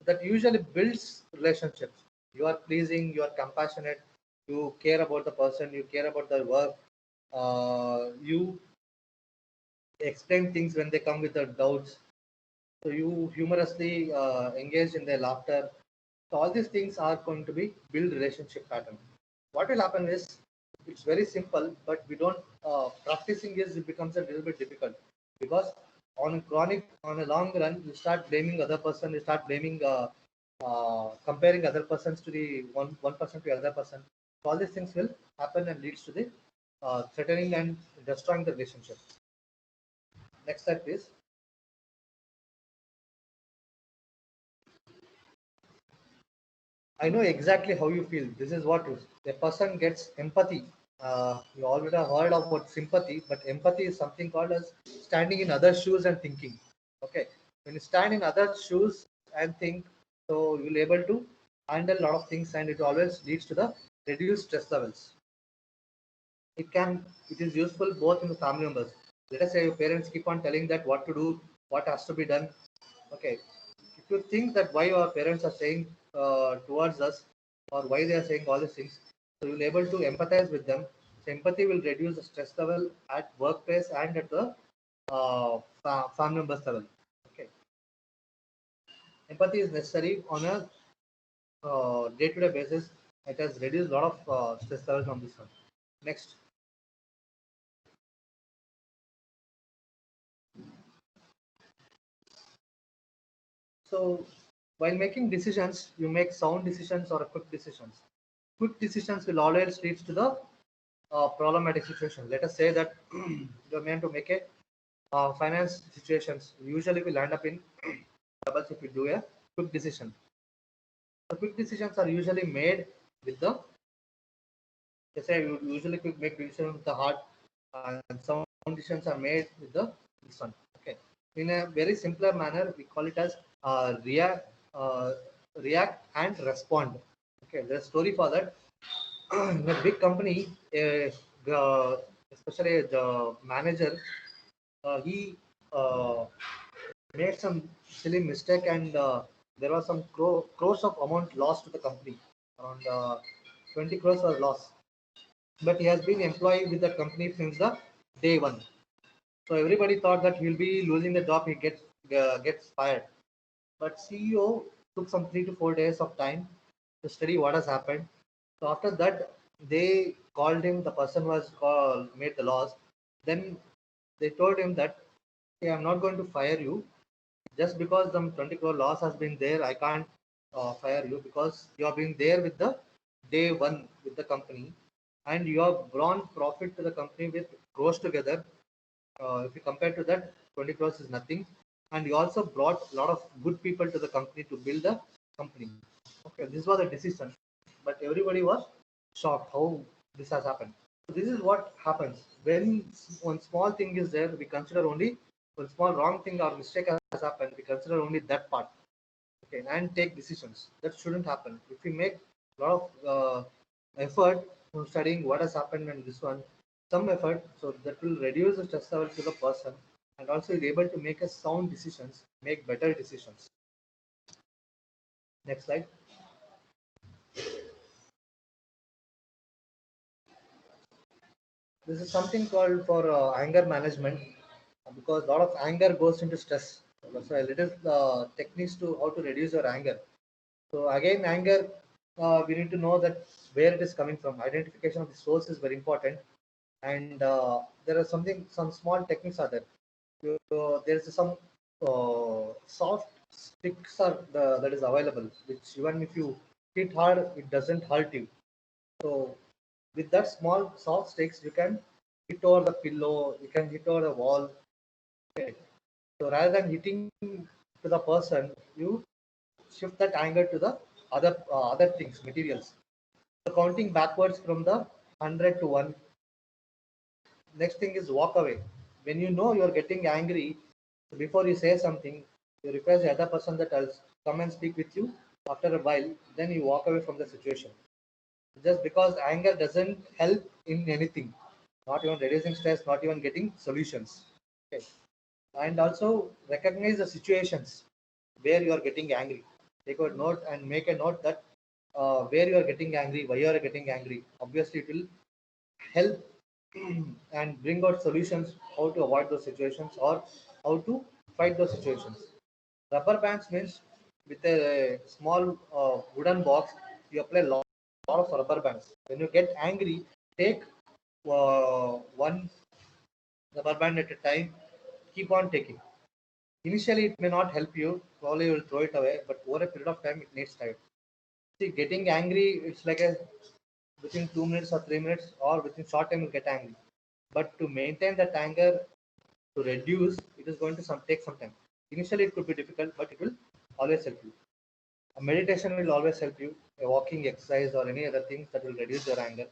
That usually builds relationships. You are pleasing, you are compassionate, you care about the person, you care about their work, you explain things when they come with their doubts. So you humorously engage in their laughter. So all these things are going to be build relationship pattern. What will happen is it's very simple, but we don't practicing is it becomes a little bit difficult because on a long run you start blaming other person, you start blaming comparing other persons to the one person to another person. So all these things will happen and leads to the threatening and destroying the relationship. Next slide, please. I know exactly how you feel. This is what is. A person gets empathy. You already have heard of what sympathy, but empathy is something called as standing in other shoes and thinking. Okay, when you stand in other shoes and think, So you will able to handle a lot of things, and it always leads to the reduced stress levels. It is useful both in the family members. Let us say your parents keep on telling that what to do, what has to be done. Okay, if you think that why our parents are saying towards us, or why they are saying all these things, so you'll able to empathize with them. So empathy will reduce the stress level at workplace and at the family members level. Okay, empathy is necessary on a day-to-day basis. It has reduced a lot of stress levels on this one. Next. So while making decisions, you make sound decisions or quick decisions. Quick decisions will always lead to the problematic situation. Let us say that you're meant to make a finance situations. Usually we land up in troubles if you do a quick decision. The quick decisions are usually made with the, let's say you usually make decisions with the heart, and some decisions are made with the this one. Okay. In a very simpler manner, we call it as react, uh, react and respond. Okay, there's a story for that. In a big company, especially the manager, he uh, made some silly mistake, and there was some crores of amount lost to the company. Around 20 crores was lost. But he has been employee with the company since the day one. So everybody thought that he'll be losing the job. He gets fired. But CEO took some 3 to 4 days of time to study what has happened. So after that, they called him. The person was called, made the loss. Then they told him that, "Hey, I'm not going to fire you just because the 20 crore loss has been there. I can't fire you because you have been there with the day one with the company, and you have brought profit to the company with crores together. If you compare to that, 20 crores is nothing. And you also brought a lot of good people to the company to build the company." Okay, this was a decision, but everybody was shocked how this has happened. So this is what happens when one small thing is there. We consider only one small wrong thing or mistake has happened. We consider only that part. Okay, and take decisions. That shouldn't happen. If we make a lot of effort in studying what has happened and this one, some effort, so that will reduce the stress level to the person, and also is able to make a sound decisions, make better decisions. Next slide. This is something called for anger management, because a lot of anger goes into stress. So a little techniques to how to reduce your anger. So again, anger, we need to know that where it is coming from. Identification of the source is very important, and there are some small techniques are there. There is some soft sticks that is available, which even if you hit hard, it doesn't hurt you. So with that small soft sticks, you can hit over the pillow, you can hit over the wall. Okay. So rather than hitting to the person, you shift that anger to the other things, materials. So counting backwards from the 100 to 1. Next thing is walk away. When you know you're getting angry, before you say something, you request the other person that I'll come and speak with you. After a while, then you walk away from the situation. Just because anger doesn't help in anything, not even reducing stress, not even getting solutions. Okay. And also recognize the situations where you are getting angry. Take a note and make a note that where you are getting angry, why you are getting angry. Obviously, it will help and bring out solutions how to avoid those situations or how to fight those situations. Rubber bands means with a small wooden box, you apply lot of rubber bands. When you get angry, take one rubber band at a time, keep on taking. Initially, it may not help you, probably you will throw it away, but over a period of time, it needs time. See, getting angry, it's like a within 2 minutes or 3 minutes, or within short time, you get angry. But to maintain that anger, to reduce, it is going to take some time. Initially, it could be difficult, but it will always help you. A meditation will always help you. A walking exercise or any other things that will reduce your anger.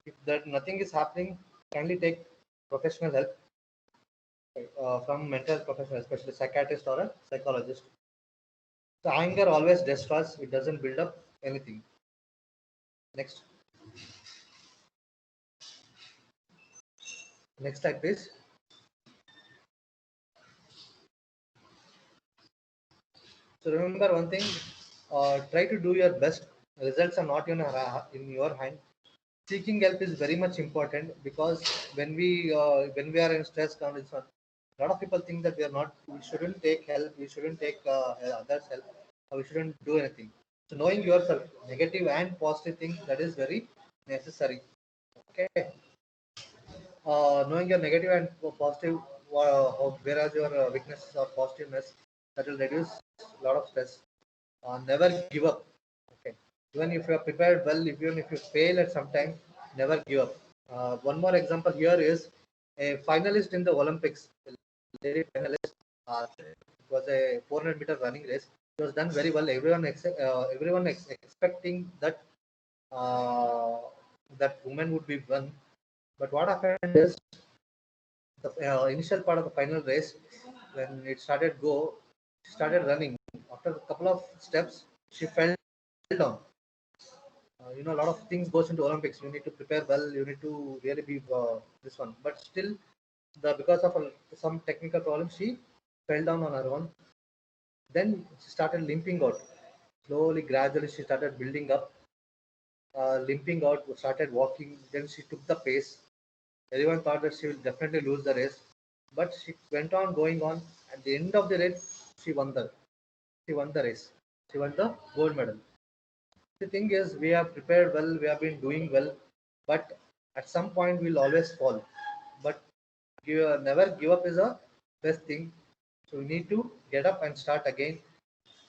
If that nothing is happening, kindly take professional help from mental professional, especially psychiatrist or a psychologist. So anger always destroys, it doesn't build up anything. Next. Next slide, please. So remember one thing, try to do your best. Results are not in your hand. Seeking help is very much important, because when we are in stress condition, a lot of people think that we shouldn't take help, we shouldn't take others help, or we shouldn't do anything. So knowing yourself, negative and positive things, that is very necessary. Okay. Knowing your negative and positive, where are your weaknesses or positiveness, that will reduce a lot of stress. Never give up. Okay. Even if you are prepared well, even if you fail at some time, never give up. One more example here is a finalist in the Olympics, a lady finalist. It was a 400-meter running race. It was done very well. Everyone expecting that that woman would be won. But what happened is, the initial part of the final race, when it started running. After a couple of steps, she fell down. A lot of things goes into Olympics. You need to prepare well. You need to really be this one. But still, because of some technical problem, she fell down on her own. Then she started limping out. Slowly, gradually, she started building up. Limping out, started walking. Then she took the pace. Everyone thought that she will definitely lose the race, but she went on going on. At the end of the race, she won the race. She won the gold medal. The thing is, we have prepared well, we have been doing well, but at some point we'll always fall. But never give up is a best thing. So we need to get up and start again.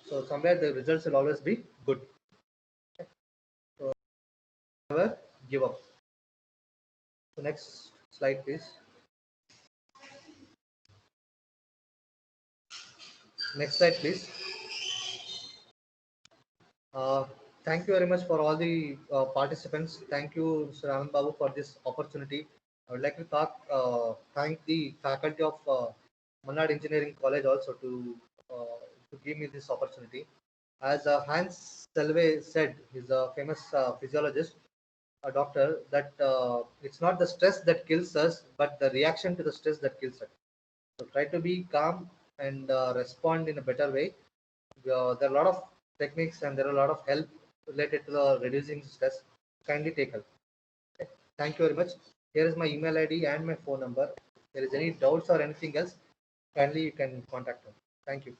So somewhere the results will always be good. So never give up. So next slide, please. Next slide, please. Uh, Thank you very much for all the participants. Thank you, Mr. Anand Babu, for this opportunity. I would like to thank the faculty of Malnad Engineering College also to give me this opportunity. As Hans Selve said, he's a famous physiologist, a doctor, that it's not the stress that kills us, but the reaction to the stress that kills us. So try to be calm and respond in a better way. There are a lot of techniques and there are a lot of help related to the reducing stress. Kindly take help. Okay. Thank you very much. Here is my email ID and my phone number. If there is any doubts or anything else, kindly you can contact me. Thank you.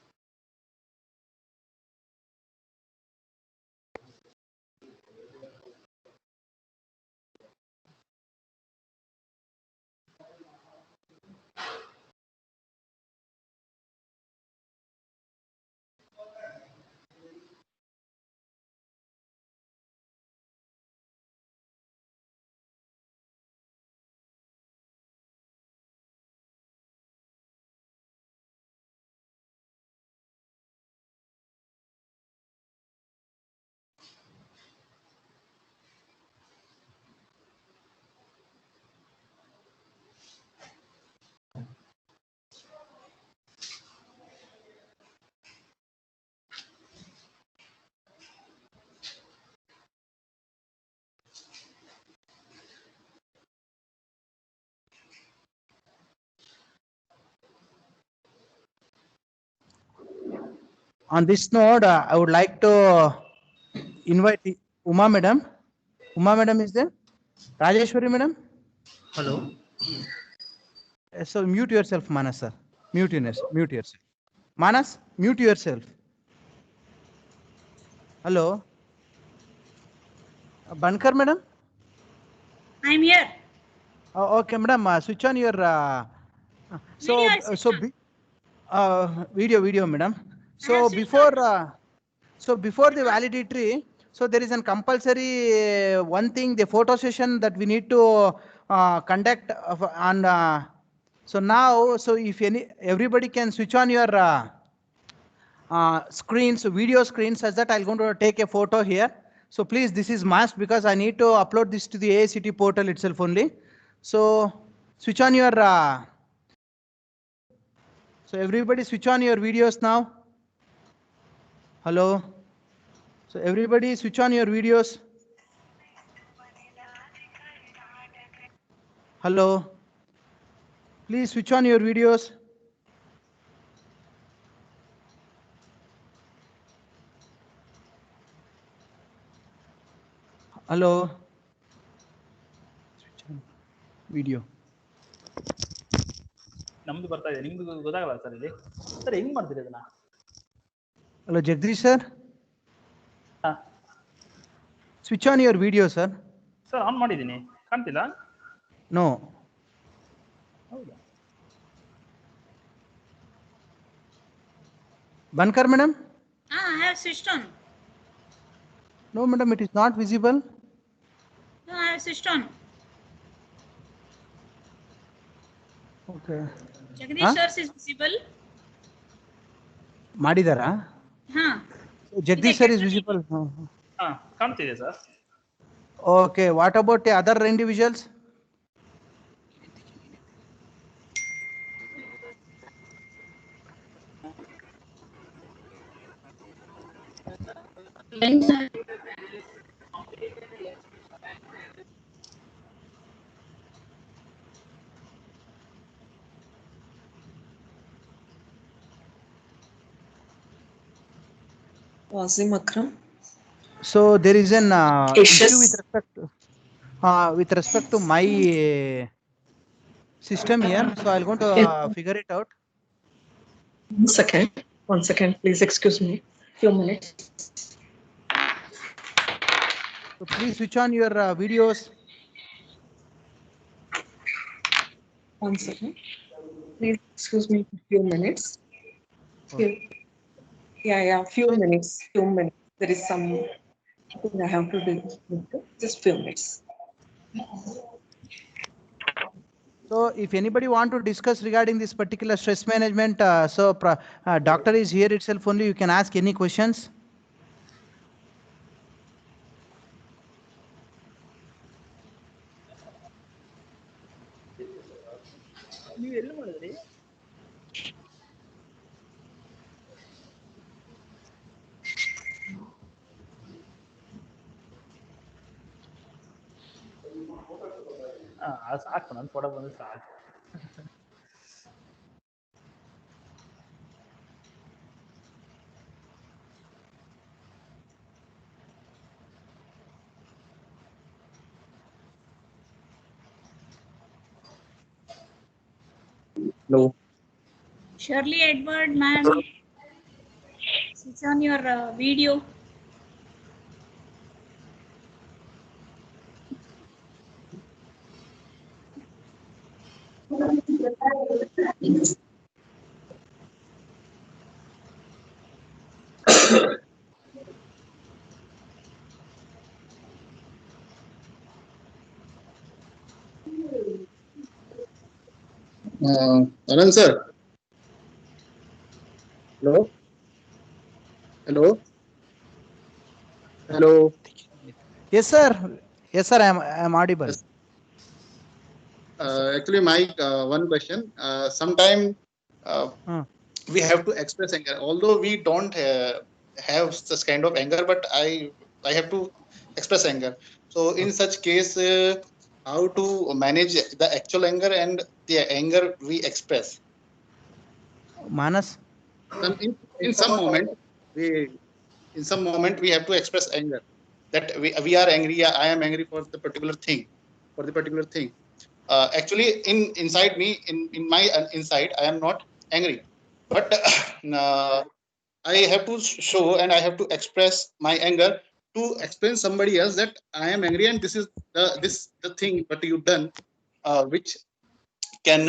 On this note, I would like to invite Uma Madam. Uma Madam is there? Rajeshwari Madam? Hello. So mute yourself, Manas sir. Mute yourself. Manas, mute yourself. Hello. Bankar Madam? I'm here. Oh, okay, Madam. Switch on your. Video I switched on. Video, Madam. I have So switched before. on. So before the validatory, so there is a compulsory one thing, the photo session that we need to conduct on. So now, so if everybody can switch on your screens, video screens, such that I'm going to take a photo here. So please, this is must, because I need to upload this to the AICT portal itself only. So switch on your. So everybody switch on your videos now. Hello. So everybody switch on your videos. Hello. Please switch on your videos. Hello. Switch on video. ನಮ್ದು ಬರ್ತಾ ಇದೆ, ನಿಮ್ದು ಗೊತ್ತಾಗಲ್ಲ sir ಇಲ್ಲಿ. Sir ಹೆಂಗ್ ಮಾಡ್ತೀರಿ ಅದನ್ನ? Hello, Jagdish sir. Switch on your video, sir. Sir on ಮಾಡಿದ್ದೀನಿ, ಕಾಣ್ತಿಲ್ಲ. No. ಹೌದಾ? Bankar madam? I have switched on. No madam, it is not visible. No, I have switched on. Okay. Jagdish sir is visible. Madidara? Jagdish sir is visible. ಹಾ, ಕಾಣ್ತಿದೆ sir. Okay, what about the other individuals? Wasim Akram. So there is an issue Issues. with respect to my system here. So I'll going to figure it out. 1 second, please excuse me. Few minutes. So please switch on your videos. 1 second. Please excuse me for few minutes. Few minutes. There is something I have to do. Just few minutes. So if anybody want to discuss regarding this particular stress management, doctor is here itself only. You can ask any questions. ನೀವು ಎಲ್ಲಿ ಮಾಡಿದ್ರಿ? ಸಾಕು, ನನ್ನ photo ಬಂದು ಸಾಕು. No. Shirley Edward, ma'am. Switch on your video. Anand sir. Hello. Hello. Hello. Yes sir. Yes sir, I am audible. Yes. Actually, my one question. Sometime we have to express anger, although we don't have such kind of anger, but I have to express anger. So in such case, how to manage the actual anger and the anger we express? Manas. In some moment we have to express anger, that we are angry. I am angry for the particular thing. Actually, inside me, in my inside, I am not angry, but I have to show and I have to express my anger to explain somebody else that I am angry and this is the thing what you done, which can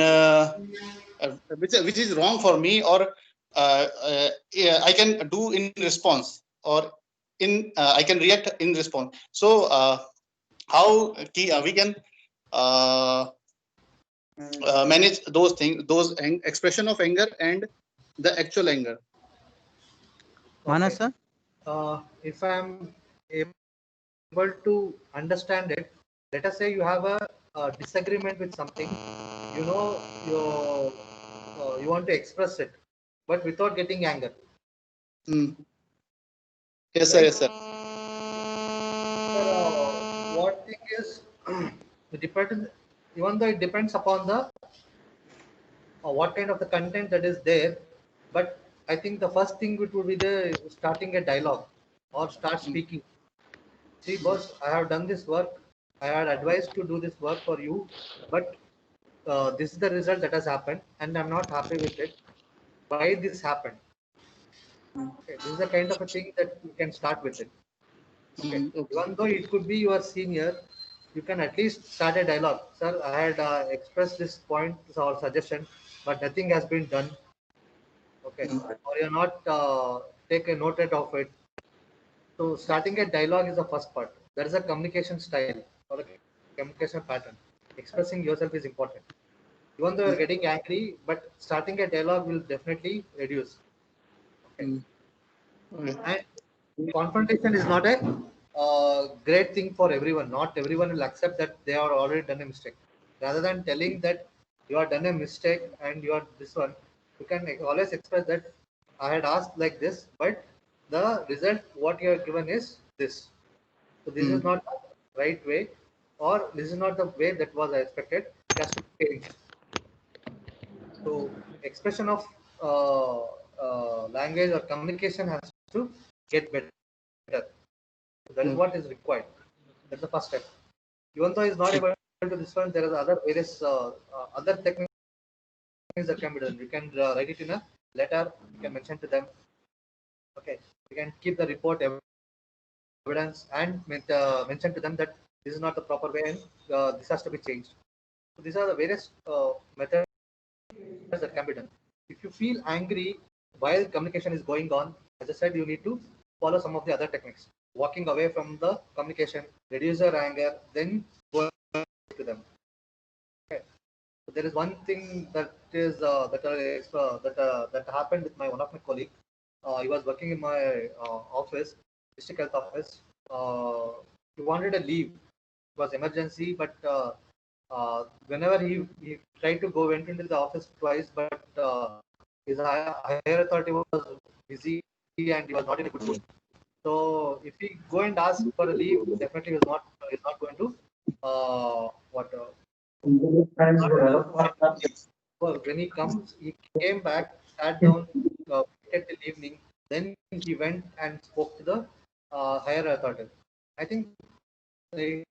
which is wrong for me, or I can do in response, or I can react in response. So how we can manage those things, those expression of anger and the actual anger? Manas sir. If I'm able to understand it, let us say you have a disagreement with something, you want to express it, but without getting anger. Yes, sir. Yes, sir. What thing is, it depends, even though it depends upon the what kind of the content that is there, but I think the first thing it would be the starting a dialogue or start speaking. See, boss, I have done this work. I had advised to do this work for you, but this is the result that has happened, and I'm not happy with it. Why this happened? Okay, this is the kind of a thing that you can start with it. Okay. Okay. Even though it could be your senior, you can at least start a dialogue. Sir, I had expressed this point or suggestion, but nothing has been done. Okay. Or you're not take a note of it. So starting a dialogue is the first part. That is a communication style or a communication pattern. Expressing yourself is important. Even though you're getting angry, but starting a dialogue will definitely reduce. Okay. Okay. And confrontation is not a great thing for everyone. Not everyone will accept that they are already done a mistake. Rather than telling that you are done a mistake and you are this one, you can always express that I had asked like this, but the result what you have given is this. So this is not the right way, or this is not the way that was expected. It has to change. So expression of language or communication has to get better. So that is what is required. That's the first step. Even though he's not able to this one, there are other various other techniques that can be done. You can write it in a letter. You can mention to them. Okay, you can keep the report evidence and mention to them that this is not the proper way and this has to be changed. So these are the various methods that can be done. If you feel angry while communication is going on, as I said, you need to follow some of the other techniques. Walking away from the communication, reduce your anger, then go to them. Okay. So there is one thing that is that happened with my one of my colleague. He was working in my office, district health office. He wanted a leave. It was emergency, but whenever he tried to go, went into the office twice, but his higher authority was busy and he was not in a good mood. So if he go and ask for a leave, definitely he's not going to what well, when he comes, he came back, sat down, waited till evening. Then he went and spoke to the higher authority. I think his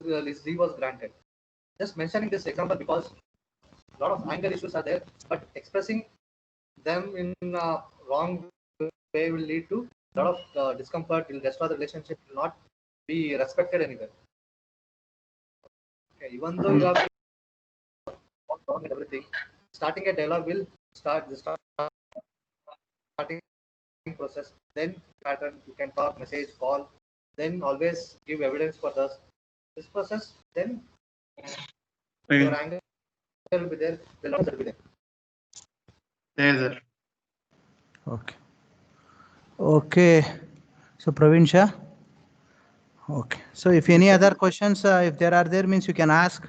his leave was granted. Just mentioning this example because a lot of anger issues are there, but expressing them in wrong way will lead to a lot of discomfort. Will destroy the relationship. Will not be respected anywhere. Okay, even though you have wrong and everything, starting a dialogue will start the starting process. Then pattern you can talk, message, call. Then always give evidence for this process. Then your anger will be there. The love will be there. Yes, sir. Okay. Okay. So Praveen Shah. Okay. So if any other questions, if there are there, means you can ask.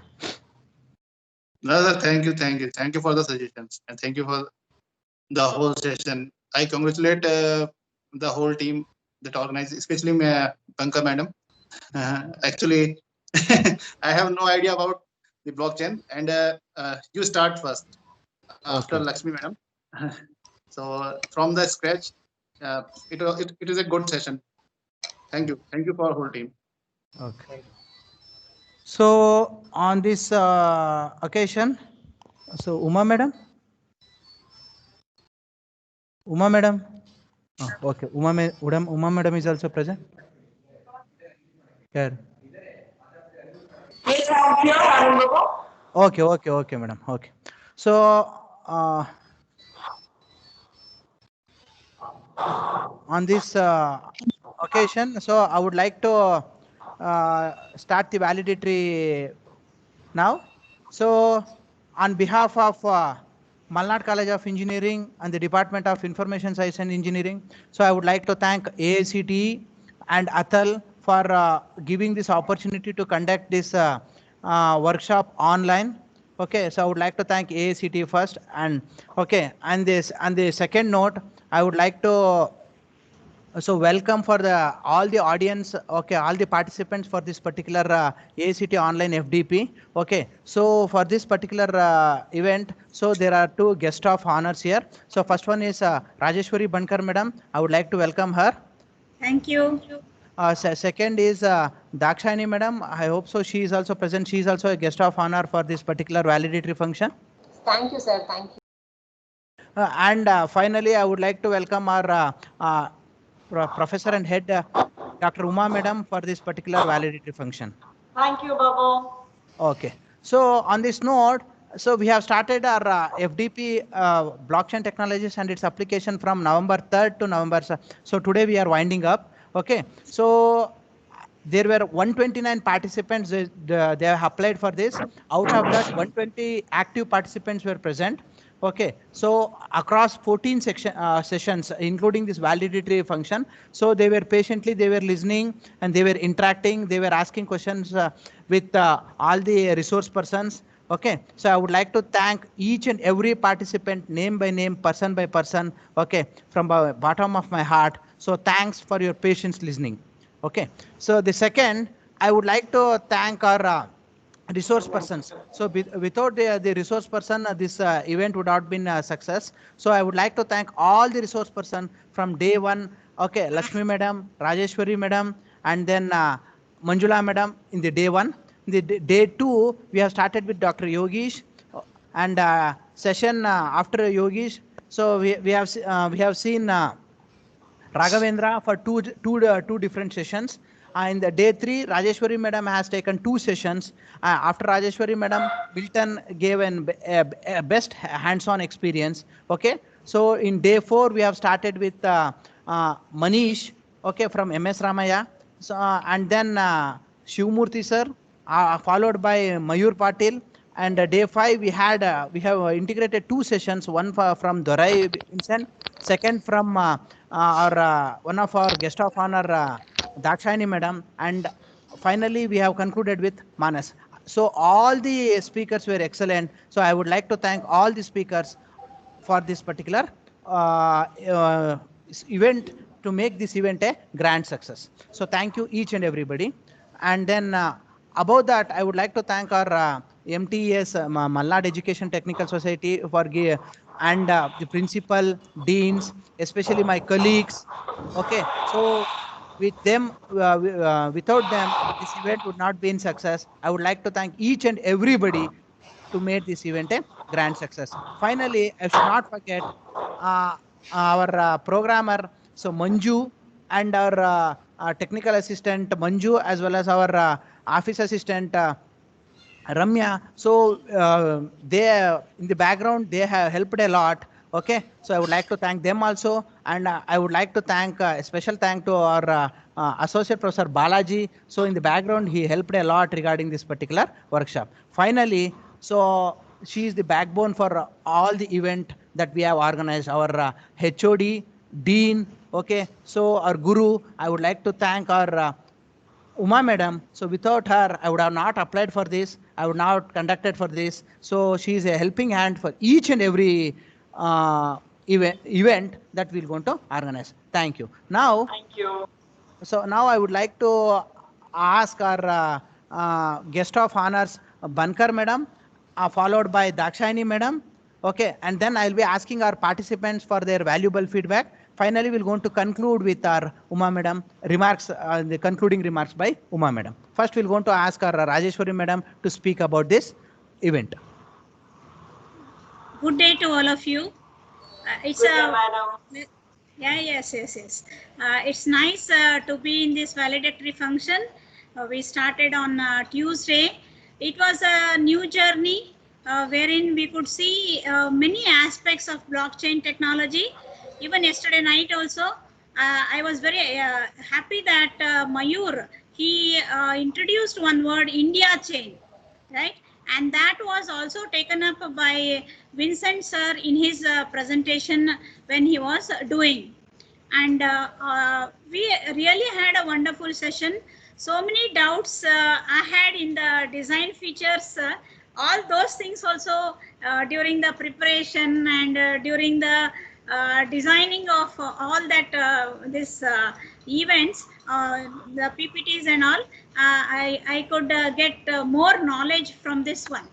No, sir, thank you, thank you for the suggestions, and thank you for the whole session. I congratulate the whole team that organized, especially Pankaj madam. Actually, I have no idea about the blockchain, and you start first after Okay. Lakshmi madam. So from the scratch, it is a good session. Thank you for whole team. Okay. So on this occasion, so Uma madam. Uma madam. Okay. Uma madam is also present. Here. Okay, madam. Okay. So on this occasion, so I would like to start the validatory now. So on behalf of Malnad College of Engineering and the Department of Information Science and Engineering, so I would like to thank AICTE and Atal for giving this opportunity to conduct this workshop online. Okay, so I would like to thank AICTE first, and okay, and the second note, I would like to So welcome for all the audience, okay, all the participants for this particular AICTE online FDP. Okay, so for this particular event, so there are two guest of honors here. So first one is Rajeshwari Bankar madam. I would like to welcome her. Thank you. Second is Dakshayani madam. I hope so she is also present. She is also a guest of honor for this particular validatory function. Thank you, sir. Thank you. And finally, I would like to welcome our Professor and Head, Dr. Uma Madam, for this particular validatory function. Thank you, Babu. Okay. So on this note, so we have started our FDP blockchain technologies and its application from November 3rd to November. So today we are winding up. Okay. So there were 129 participants. They have applied for this. Out of that, 120 active participants were present. Okay, so across 14 sessions, including this validatory function, so they were patiently, they were listening and they were interacting, they were asking questions with all the resource persons. Okay, so I would like to thank each and every participant, name by name, person by person, okay, from the bottom of my heart. So thanks for your patience listening. Okay, so the second, I would like to thank our resource persons. So without the resource person, this event would not been a success. So I would like to thank all the resource person from day one. Okay, Lakshmi madam, Rajeshwari madam, and then Manjula madam in the day one. In the day two, we have started with Dr. Yogesh, and session after Yogesh. So we have seen Raghavendra for two different sessions. In the day 3, Rajeshwari madam has taken 2 sessions. After Rajeshwari madam, Milton gave a best hands-on experience. Okay, so in day 4, we have started with Manish, okay, from MS Ramaya. So and then Shivmurthy sir, followed by Mayur Patil. And day 5, we have integrated 2 sessions, one from Dorai Vincent, second from one of our guest of honor, Dakshayani madam, and finally we have concluded with Manas. So all the speakers were excellent. So I would like to thank all the speakers for this particular event, to make this event a grand success. So thank you each and everybody. And then above that, I would like to thank our MTES, Malnad Education Technical Society, for and the principal, deans, especially my colleagues. Okay, so with them, without them, this event would not be in success. I would like to thank each and everybody to make this event a grand success. Finally, I should not forget our programmer, so Manju, and our technical assistant Manju, as well as our office assistant Ramya. So they in the background, they have helped a lot. Okay, so I would like to thank them also, and I would like to thank a special thank to our associate professor Balaji. So in the background, he helped a lot regarding this particular workshop. Finally, so she is the backbone for all the event that we have organized. Our HOD, Dean, okay, so our Guru. I would like to thank our Uma madam. So without her, I would have not applied for this. I would not conducted for this. So she is a helping hand for each and every event that we're going to organize. Thank you. Now, Thank you. so now I would like to ask our guest of honors, Bankar madam, followed by Dakshayani madam. Okay, and then I'll be asking our participants for their valuable feedback. Finally, we're going to conclude with our Uma madam remarks, the concluding remarks by Uma madam. First, we're going to ask our Rajeshwari madam to speak about this event. Good day to all of you. It's Good day, a madam. yeah, yes. It's nice to be in this validatory function. We started on Tuesday. It was a new journey wherein we could see many aspects of blockchain technology. Even yesterday night also, I was very happy that Mayur, he introduced one word, India chain, right? And that was also taken up by Vincent sir in his presentation when he was doing. And we really had a wonderful session. So many doubts I had in the design features, all those things also during the preparation and during the designing of all that this events, the PPTs and all, I could get more knowledge from this one.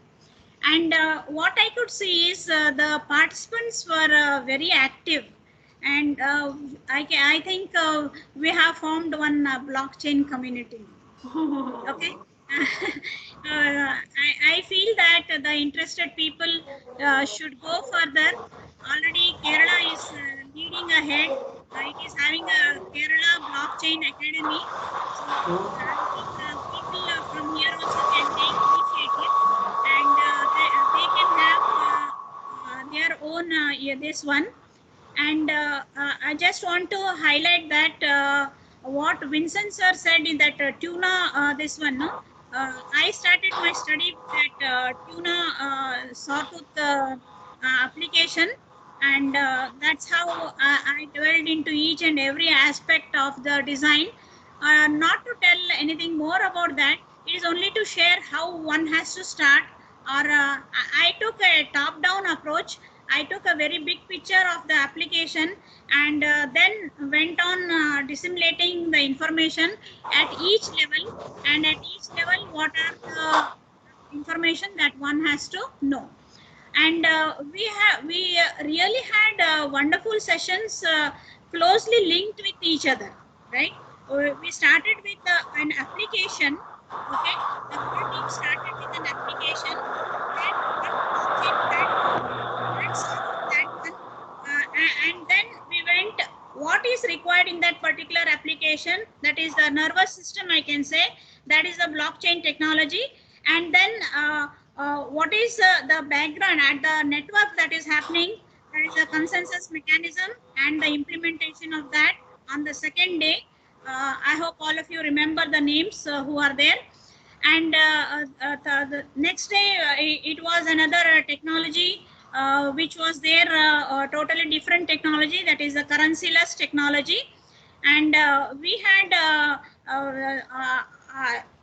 And what I could see is the participants were very active, and I think we have formed one blockchain community. Okay. I feel that the interested people should go further. Already Kerala is leading ahead. It is having a Kerala Blockchain Academy. So I think people from here also can take initiative, and they can have their own this one. And I just want to highlight that what Vincent sir said in that tuna, this one, no? I started my study with that tuna sawtooth application, and that's how I dwelled into each and every aspect of the design. Not to tell anything more about that, it is only to share how one has to start. Or I took a top-down approach. I took a very big picture of the application, and then went on disseminating the information at each level, and at each level what are the information that one has to know. And we really had wonderful sessions closely linked with each other, right? We started with an application. Okay, the whole team started with an application, then one blockchain platform, that's that one, and then we went what is required in that particular application, that is the nervous system, I can say, that is the blockchain technology. And then what is the background at the network that is happening, that is the consensus mechanism and the implementation of that on the second day. I hope all of you remember the names who are there. And the next day it was another technology which was there, totally different technology, that is the currency-less technology. And we had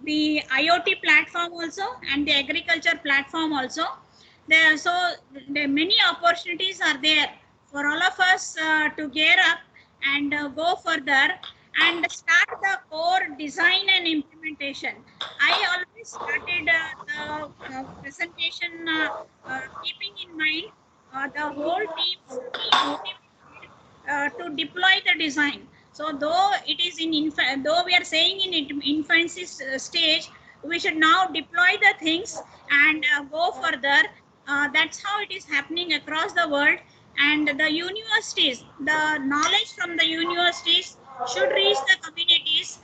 the IoT platform also, and the agriculture platform also there. So many opportunities are there for all of us to gear up and go further and start the core design and implementation. I always started the presentation keeping in mind the whole team's motivated to deploy the design. So though it is in though we are saying in infancy stage, we should now deploy the things and go further. That's how it is happening across the world. And the universities, the knowledge from the universities should reach the communities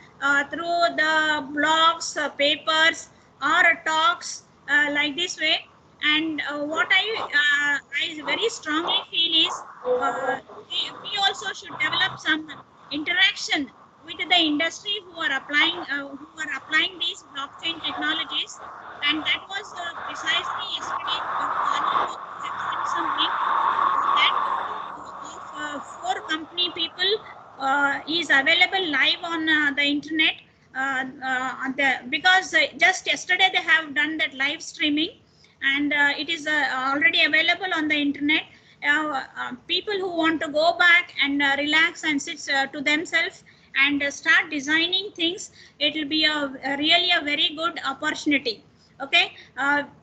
through the blogs, papers, or talks like this way. And what I very strongly feel is we also should develop some interaction with the industry who are applying these blockchain technologies. And that was precisely yesterday have sent some link that of 4 company people is available live on the internet, because just yesterday they have done that live streaming, and it is already available on the internet. People who want to go back and relax and sit to themselves and start designing things, it will be really a very good opportunity. Okay,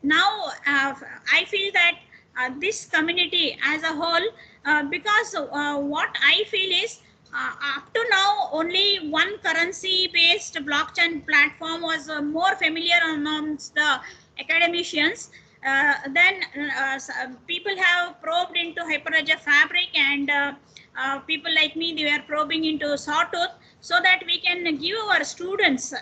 now I feel that this community as a whole, because what I feel is up to now only one currency based blockchain platform was more familiar amongst the academicians. Then people have probed into Hyperledger Fabric, and people like me, they were probing into Sawtooth, so that we can give our students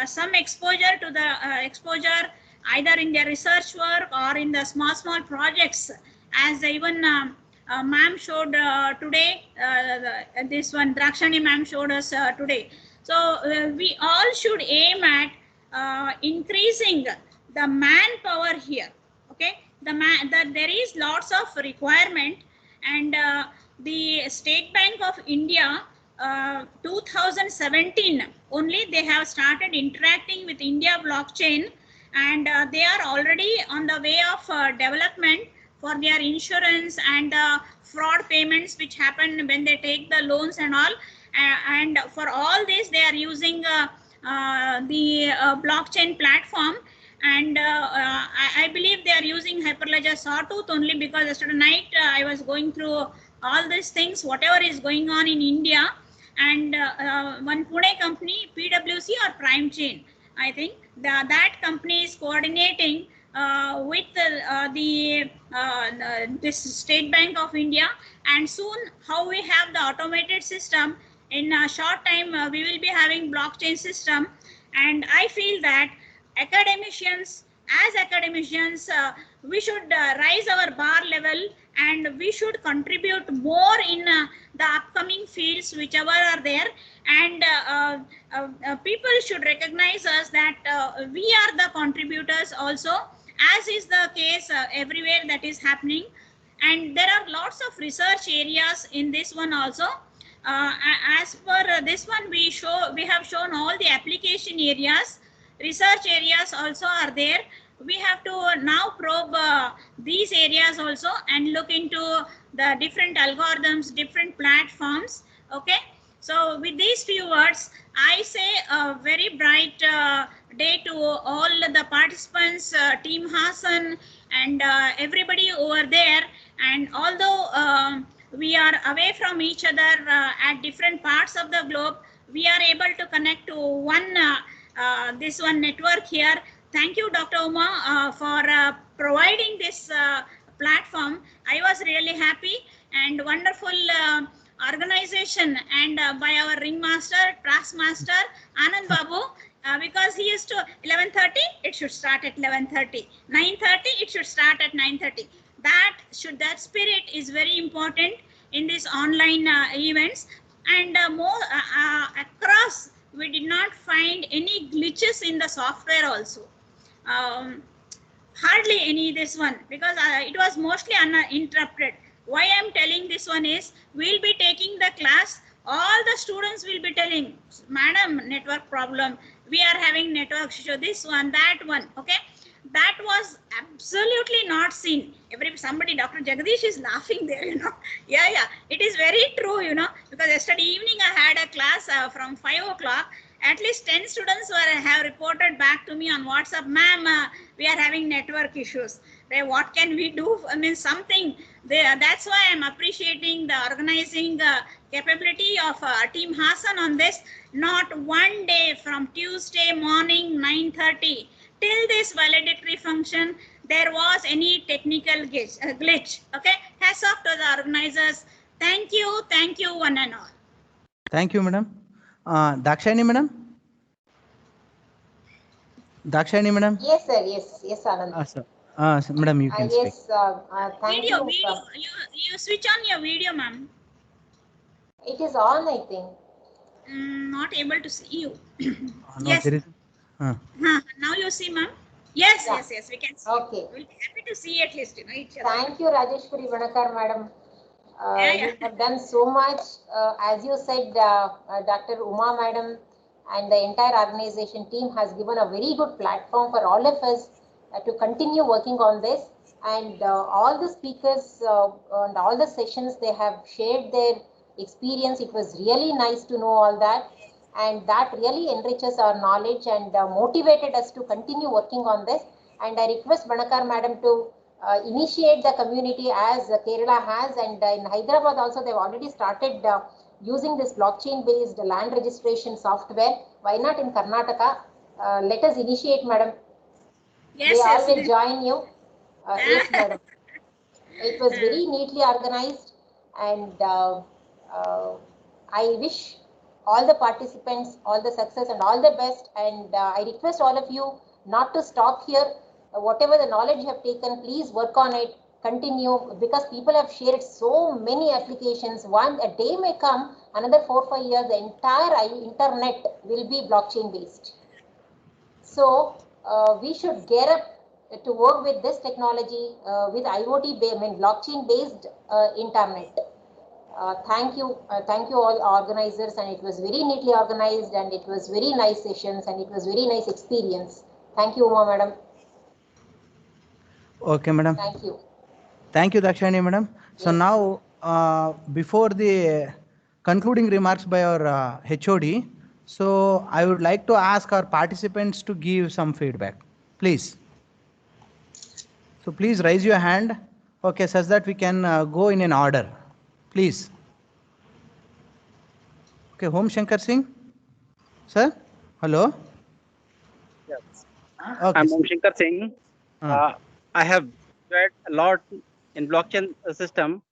some exposure to the exposure either in their research work or in the small projects, as even ma'am showed today, this one Drakshani ma'am showed us today. So we all should aim at increasing the manpower here. Okay, there is lots of requirement, and the State Bank of India 2017 only they have started interacting with India blockchain, and they are already on the way of development for their insurance and fraud payments which happen when they take the loans and all. And for all this, they are using the blockchain platform. And I believe they are using Hyperledger Sawtooth only because yesterday night I was going through all these things, whatever is going on in India. And one Pune company, PwC or Prime Chain, I think that company is coordinating with this State Bank of India. And soon, how we have the automated system, in a short time we will be having blockchain system. And I feel that academicians, we should rise our bar level, and we should contribute more in the upcoming fields whichever are there. And people should recognize us that we are the contributors also, as is the case everywhere that is happening. And there are lots of research areas in this one also. As per this one, we have shown all the application areas. Research areas also are there. We have to now probe these areas also and look into the different algorithms, different platforms. Okay. So with these few words, I say a very bright day to all the participants, Team Hassan, and everybody over there. And although we are away from each other at different parts of the globe, we are able to connect to this one network here. Thank you, Dr. Uma, for providing this platform. I was really happy, and wonderful organization, and by our ringmaster, taskmaster, Anand Babu, because he used to 11:30, it should start at 11:30. 9:30, it should start at 9:30. That spirit is very important in these online events. And across, we did not find any glitches in the software also. Hardly any this one, because it was mostly uninterrupted. Why I'm telling this one is, we'll be taking the class, all the students will be telling, madam, network problem, we are having network issue, this one, that one. Okay, that was absolutely not seen. Somebody, Dr. Jagadish is laughing there, yeah, it is very true, because yesterday evening I had a class from 5 o'clock. At least 10 students have reported back to me on WhatsApp, ma'am, we are having network issues. What can we do? I mean, something. That's why I'm appreciating the organizing capability of Team Hassan on this. Not one day from Tuesday morning 9:30 till this validatory function, there was any technical glitch. Okay, hats off to the organizers. Thank you, one and all. Thank you, madam. Dakshayani, madam. Dakshayani, madam. Yes, sir. Yes, Anand. Sir. Madam, you can speak. Yes, thank Video, you. you switch on your video, ma'am. It is on, I think. Not able to see you. No, yes. there is. Now you see, ma'am. Yes, Yeah. yes, we can see. Okay. We'll be happy to see at least, each other. Thank you, Rajeshwari Vanakar, madam. Yeah. You have done so much. As you said, Dr. Uma, madam, and the entire organization team has given a very good platform for all of us to continue working on this. And all the speakers and all the sessions, they have shared their experience. It was really nice to know all that. And that really enriches our knowledge and motivated us to continue working on this. And I request Vanakar madam to initiate the community as Kerala has, and in Hyderabad also they've already started using this blockchain based land registration software. Why not in Karnataka? Let us initiate, madam. Yes, they all will yes. join you. Yes, madam. It was very neatly organized, and I wish all the participants all the success and all the best. And I request all of you not to stop here. Whatever the knowledge you have taken, please work on it, continue, because people have shared so many applications. A day may come, another 4 or 5 years, the entire internet will be blockchain based. So we should gear up to work with this technology, with IoT, blockchain based internet. Thank you all organizers, and it was very neatly organized, and it was very nice sessions, and it was very nice experience. Thank you, Uma madam. Okay, madam. Thank you. Thank you, Dakshani madam. So Yes. now, before the concluding remarks by our HOD, so I would like to ask our participants to give some feedback, please. So please raise your hand, okay, such that we can go in an order, please. Okay, Home Shankar Singh, sir, hello. Yes. Okay, I'm sir. Om Shankar Singh. I have read a lot in blockchain system,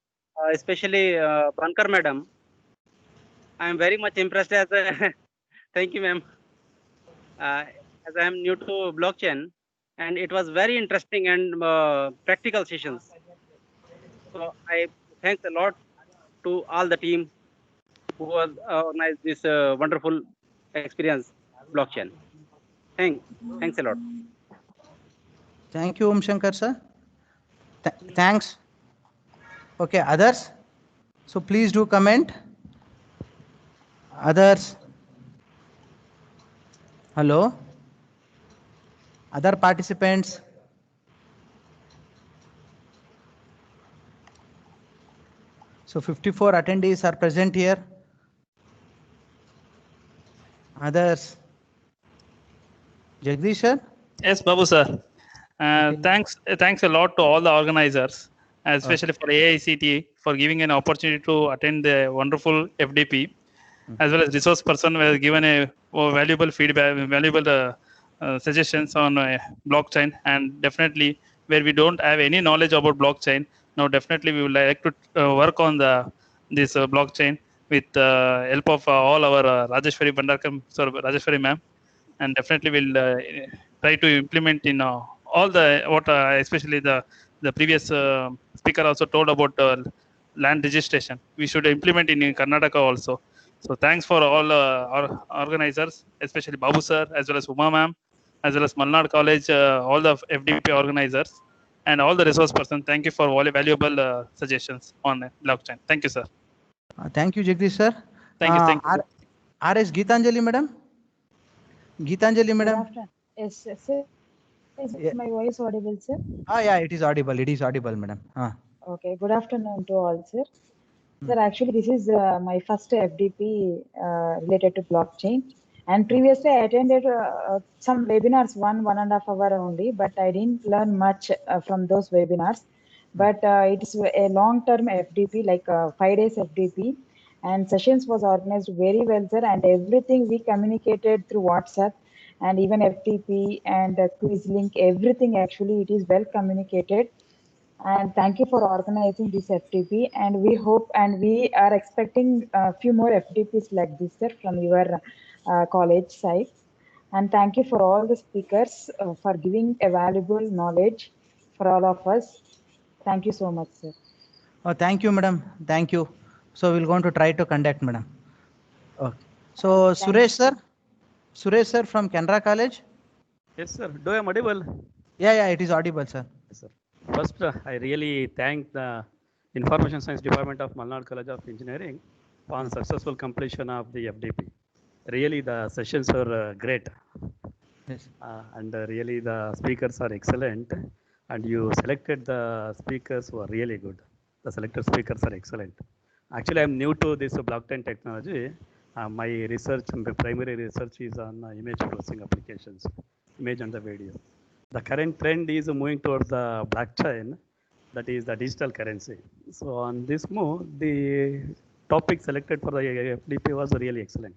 especially Bankar madam. I am very much impressed as a thank you, ma'am. As I am new to blockchain, and it was very interesting and practical sessions. So I thanks a lot to all the team who was organized this wonderful experience blockchain. Thanks a lot. Thank you, Om Shankar sir. Thanks. Okay, others? So please do comment. Others? Hello? Other participants? So 54 attendees are present here. Others? Jagdish sir? Yes, Babu sir. Okay. Thanks a lot to all the organizers, especially for AICT, for giving an opportunity to attend the wonderful FDP, as well as resource person were given a valuable feedback, valuable suggestions on blockchain, and definitely where we don't have any knowledge about blockchain, now definitely we would like to work on this blockchain with help of all our Rajeshwari Bhandarkar, sorry, Rajeshwari ma'am, and definitely we'll try to implement in all the what especially the previous speaker also told about land registration. We should implement in Karnataka also. So thanks for all our organizers, especially Babu sir, as well as Uma ma'am, as well as Malnad College, all the FDP organizers, and all the resource persons. Thank you for all valuable suggestions on blockchain. Thank you, sir. Thank you, Jagdish sir. Thank you. Thank you. RS Geetanjali madam? Geetanjali madam? Good afternoon. Yes, sir. Is my voice audible, sir? Yeah, it is audible. It is audible, madam. Okay. Good afternoon to all, sir. Sir, actually, this is my first FDP related to blockchain. And previously, I attended some webinars, 1.5 hour only, but I didn't learn much from those webinars. But it's a long-term FDP, like 5 days FDP, and sessions was organized very well, sir. And everything we communicated through WhatsApp, and even FTP and Quizlink, everything actually it is well communicated. And thank you for organizing this FTP. And we hope and we are expecting a few more FTPs like this, sir, from your college side. And thank you for all the speakers for giving a valuable knowledge for all of us. Thank you so much, sir. Thank you, madam. Thank you. So we're going to try to conduct, madam. Okay. So Suresh sir? Suresh sir from Canara College? Yes, sir. Do I am audible? Yeah, it is audible, sir. Yes, sir. First, I really thank the Information Science Department of Malnad College of Engineering on successful completion of the FDP. Really, the sessions were great. Yes. And really, the speakers are excellent. And you selected the speakers who are really good. The selected speakers are excellent. Actually, I'm new to this blockchain technology. My research, my primary research is on image processing applications, image and the video. The current trend is moving towards the blockchain, that is the digital currency. So on this move, the topic selected for the FDP was really excellent.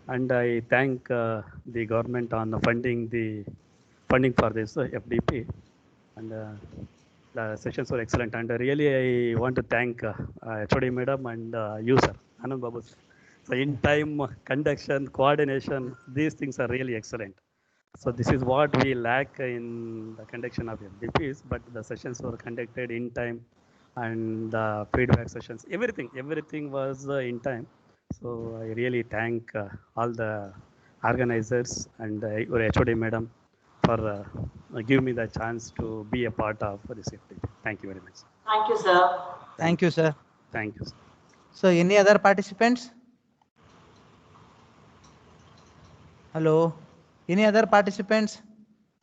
And I thank the government on funding for this FDP. And the sessions were excellent. And really, I want to thank HOD madam and you, sir, Anand Babu, sir. So in time, conduction, coordination, these things are really excellent. So this is what we lack in the conduction of FDPs, but the sessions were conducted in time, and the feedback sessions, everything was in time. So I really thank all the organizers and your HOD madam for giving me the chance to be a part of this FDP. Thank you very much. Thank you, sir. Thank you, sir. Thank you, sir. So any other participants? Hello? Any other participants?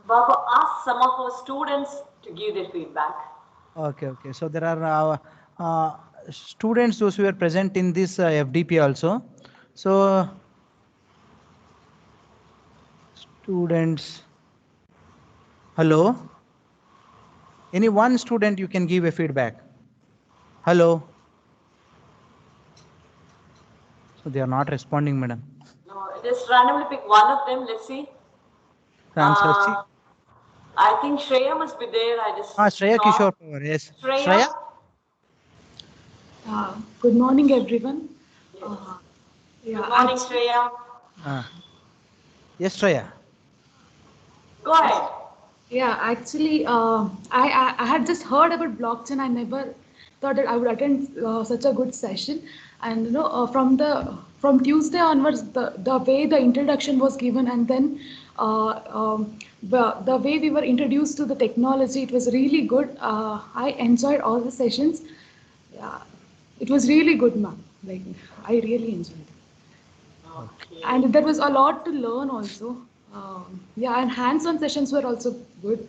Babu, ask some of our students to give their feedback. Okay, okay. So there are students those who were present in this FDP also. So students, hello. Any one student you can give a feedback. Hello. So they are not responding, madam. No, just randomly pick one of them. Let's see. I'm searching. I think Shreya must be there. I just Shreya saw. Kishore Pawar, yes. Shreya. Good morning, everyone. Good morning, Shreya. Yes, Shreya. Go ahead. Yeah, actually, I had just heard about blockchain. I never thought that I would attend such a good session. And you know, from Tuesday onwards, the way the introduction was given, and then the way we were introduced to the technology, it was really good. I enjoyed all the sessions. Yeah, it was really good, ma'am. Like I really enjoyed it. Okay. And there was a lot to learn also. Yeah, and hands-on sessions were also good.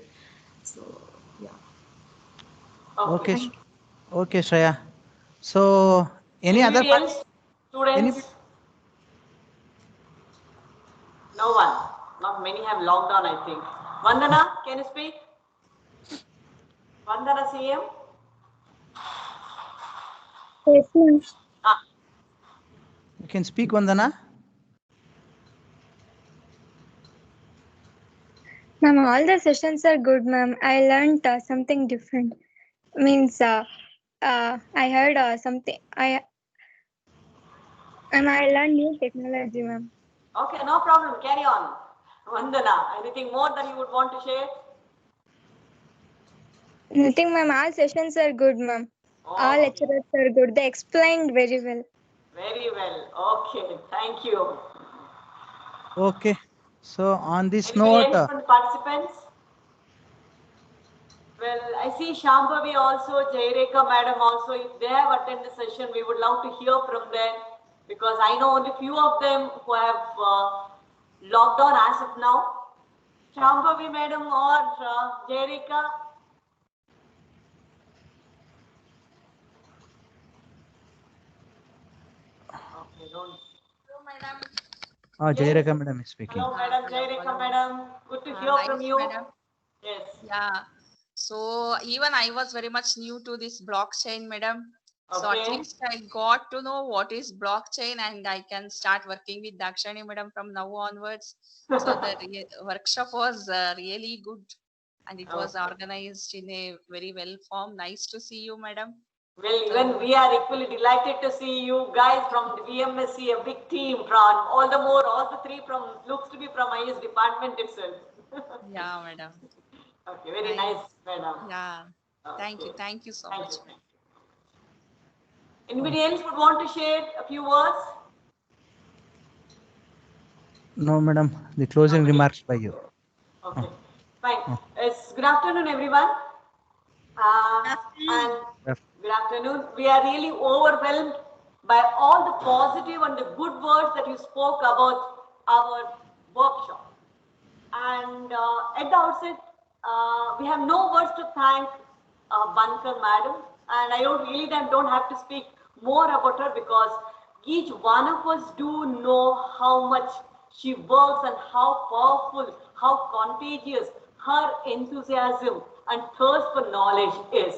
So, yeah. Okay. Okay, Shreya. So, any Anybody other else? Students? Any, No one. Not many have logged on, I think. Vandana, can you speak? Vandana CM? Yes, ma'am. you can speak, Vandana? Ma'am, all the sessions are good, ma'am. I learned something different. Means I heard something. I learned new technology, ma'am. Okay, no problem. Carry on. Vandana, anything more that you would want to share? Nothing, ma'am. All sessions are good, ma'am. All lecturers are good. They explained very well. Very well. Okay, thank you. Okay. So, on this Anybody note, else from the participants? Well, I see Shambhavi also, Jaireka madam also. If they have attended the session, we would love to hear from them because I know only few of them who have logged on as of now. Shambhavi madam or Jaireka? Okay, don't. Hello, madam. Jaireka madam is speaking. Hello, madam. Jaireka madam. Good to hear from you. Madam. Yes. Yeah. So even I was very much new to this blockchain, madam. So at Okay. least I got to know what is blockchain and I can start working with Dakshani madam from now onwards. So the workshop was really good and it was organized in a very well form. Nice to see you, madam. Well, even we are equally delighted to see you guys from the VMSC, a big team from all the three from, looks to be from IS department itself. Yeah, madam. Okay, very nice, madam. Yeah. Thank you. Thank you so much. Anybody else would want to share a few words? No, madam. The closing remarks by you. Okay, fine. It's good afternoon, everyone. And good afternoon. We are really overwhelmed by all the positive and the good words that you spoke about our workshop. And at the outset, we have no words to thank Bankar madam, and I don't have to speak more about her because each one of us do know how much she works and how powerful, how contagious her enthusiasm and thirst for knowledge is.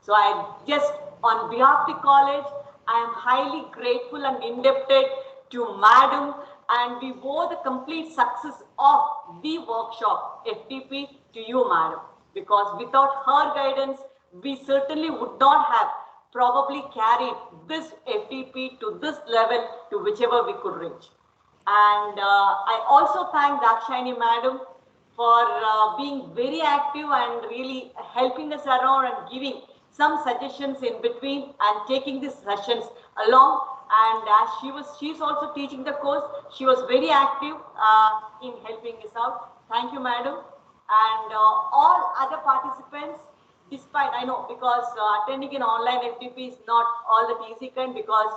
So I just, on behalf of the college, I am highly grateful and indebted to Madam, and we owe the complete success of the workshop FTP to you, Madam, because without her guidance, we certainly would not have probably carried this FTP to this level to whichever we could reach. And I also thank Dakshani Madam for being very active and really helping us around and giving some suggestions in between and taking these sessions along. And as she's also teaching the course, she was very active in helping us out. Thank you, madam. And all other participants, despite, I know, because attending an online FTP is not all that easy kind, because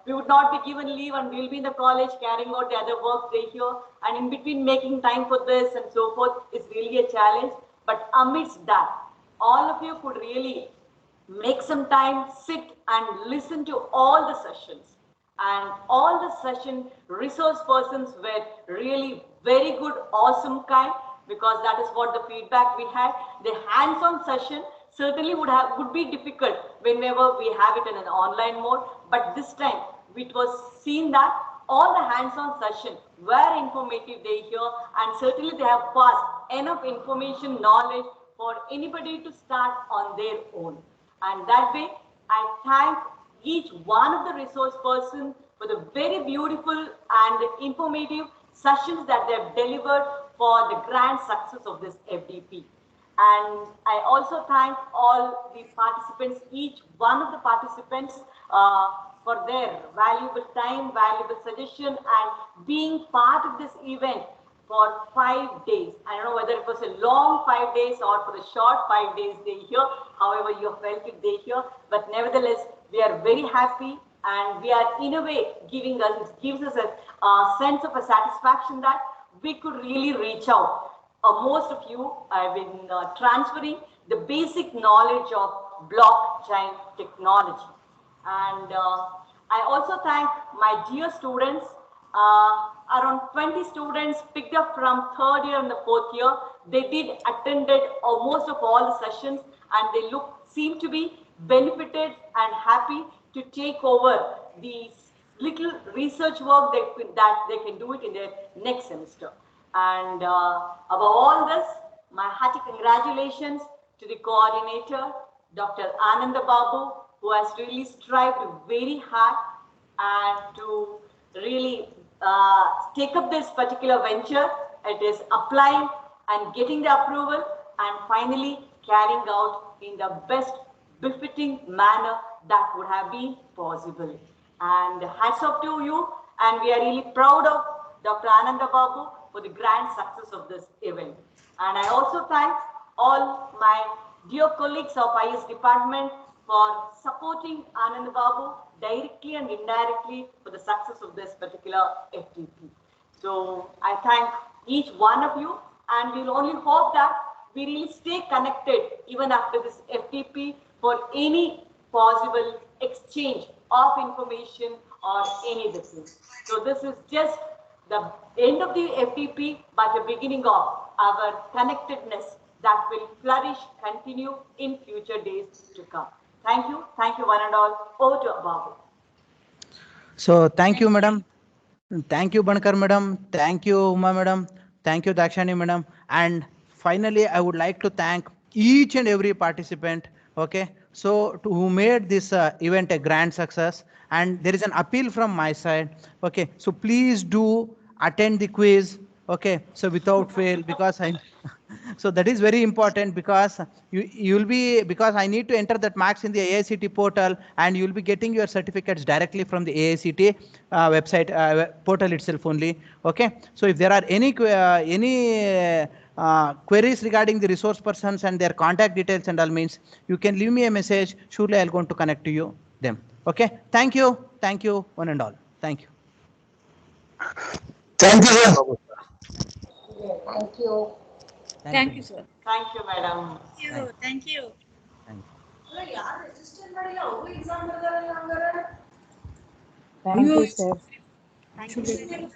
we would not be given leave and we'll be in the college carrying out the other work they here, and in between making time for this and so forth is really a challenge. But amidst that, all of you could really make some time, sit and listen to all the sessions. And all the session resource persons were really very good, awesome kind, because that is what the feedback we had. The hands-on session certainly would be difficult whenever we have it in an online mode, but this time it was seen that all the hands-on session were informative they hear, and certainly they have passed enough information, knowledge for anybody to start on their own. And that way, I thank each one of the resource persons for the very beautiful and informative sessions that they have delivered for the grand success of this FDP. And I also thank all the participants, each one of the participants for their valuable time, valuable suggestion, and being part of this event for 5 days. I don't know whether it was a long 5 days or for the short 5 days they here, however you felt it they here, but nevertheless, we are very happy, and we are in a way gives us a sense of a satisfaction that we could really reach out. Most of you have been transferring the basic knowledge of blockchain technology. And I also thank my dear students. Around 20 students picked up from 3rd year and the 4th year. They attended most of all the sessions, and they seem to be benefited and happy to take over the little research work that they can do it in their next semester. And above all this, my hearty congratulations to the coordinator, Dr. Ananda Babu, who has really strived very hard and to really take up this particular venture. It is applying and getting the approval and finally carrying out in the best befitting manner that would have been possible. And hats off to you, and we are really proud of Dr. Ananda Babu for the grand success of this event. And I also thank all my dear colleagues of IS department for supporting Ananda Babu directly and indirectly for the success of this particular FDP. So I thank each one of you, and we'll only hope that we really stay connected even after this FDP for any possible exchange of information or any business. So this is just the end of the FDP, but the beginning of our connectedness that will flourish, continue in future days to come. Thank you one and all. Over to Babu. So thank you, madam. Thank you, Bankar madam. Thank you, Uma madam. Thank you, Dakshani madam. And finally, I would like to thank each and every participant. Okay, so who made this event a grand success. And there is an appeal from my side. Okay, so please do attend the quiz. Okay, so without fail, because so that is very important, because you'll be, because I need to enter that marks in the AICT portal, and you'll be getting your certificates directly from the AICT website portal itself only. Okay, so if there are any queries regarding the resource persons and their contact details and all, means you can leave me a message. Surely I'll going to connect to you them. Okay, thank you one and all. Thank you. Thank you, sir. Thank you. Thank you, sir. Thank you, madam. Thank you. Thank you, sir. Thank you.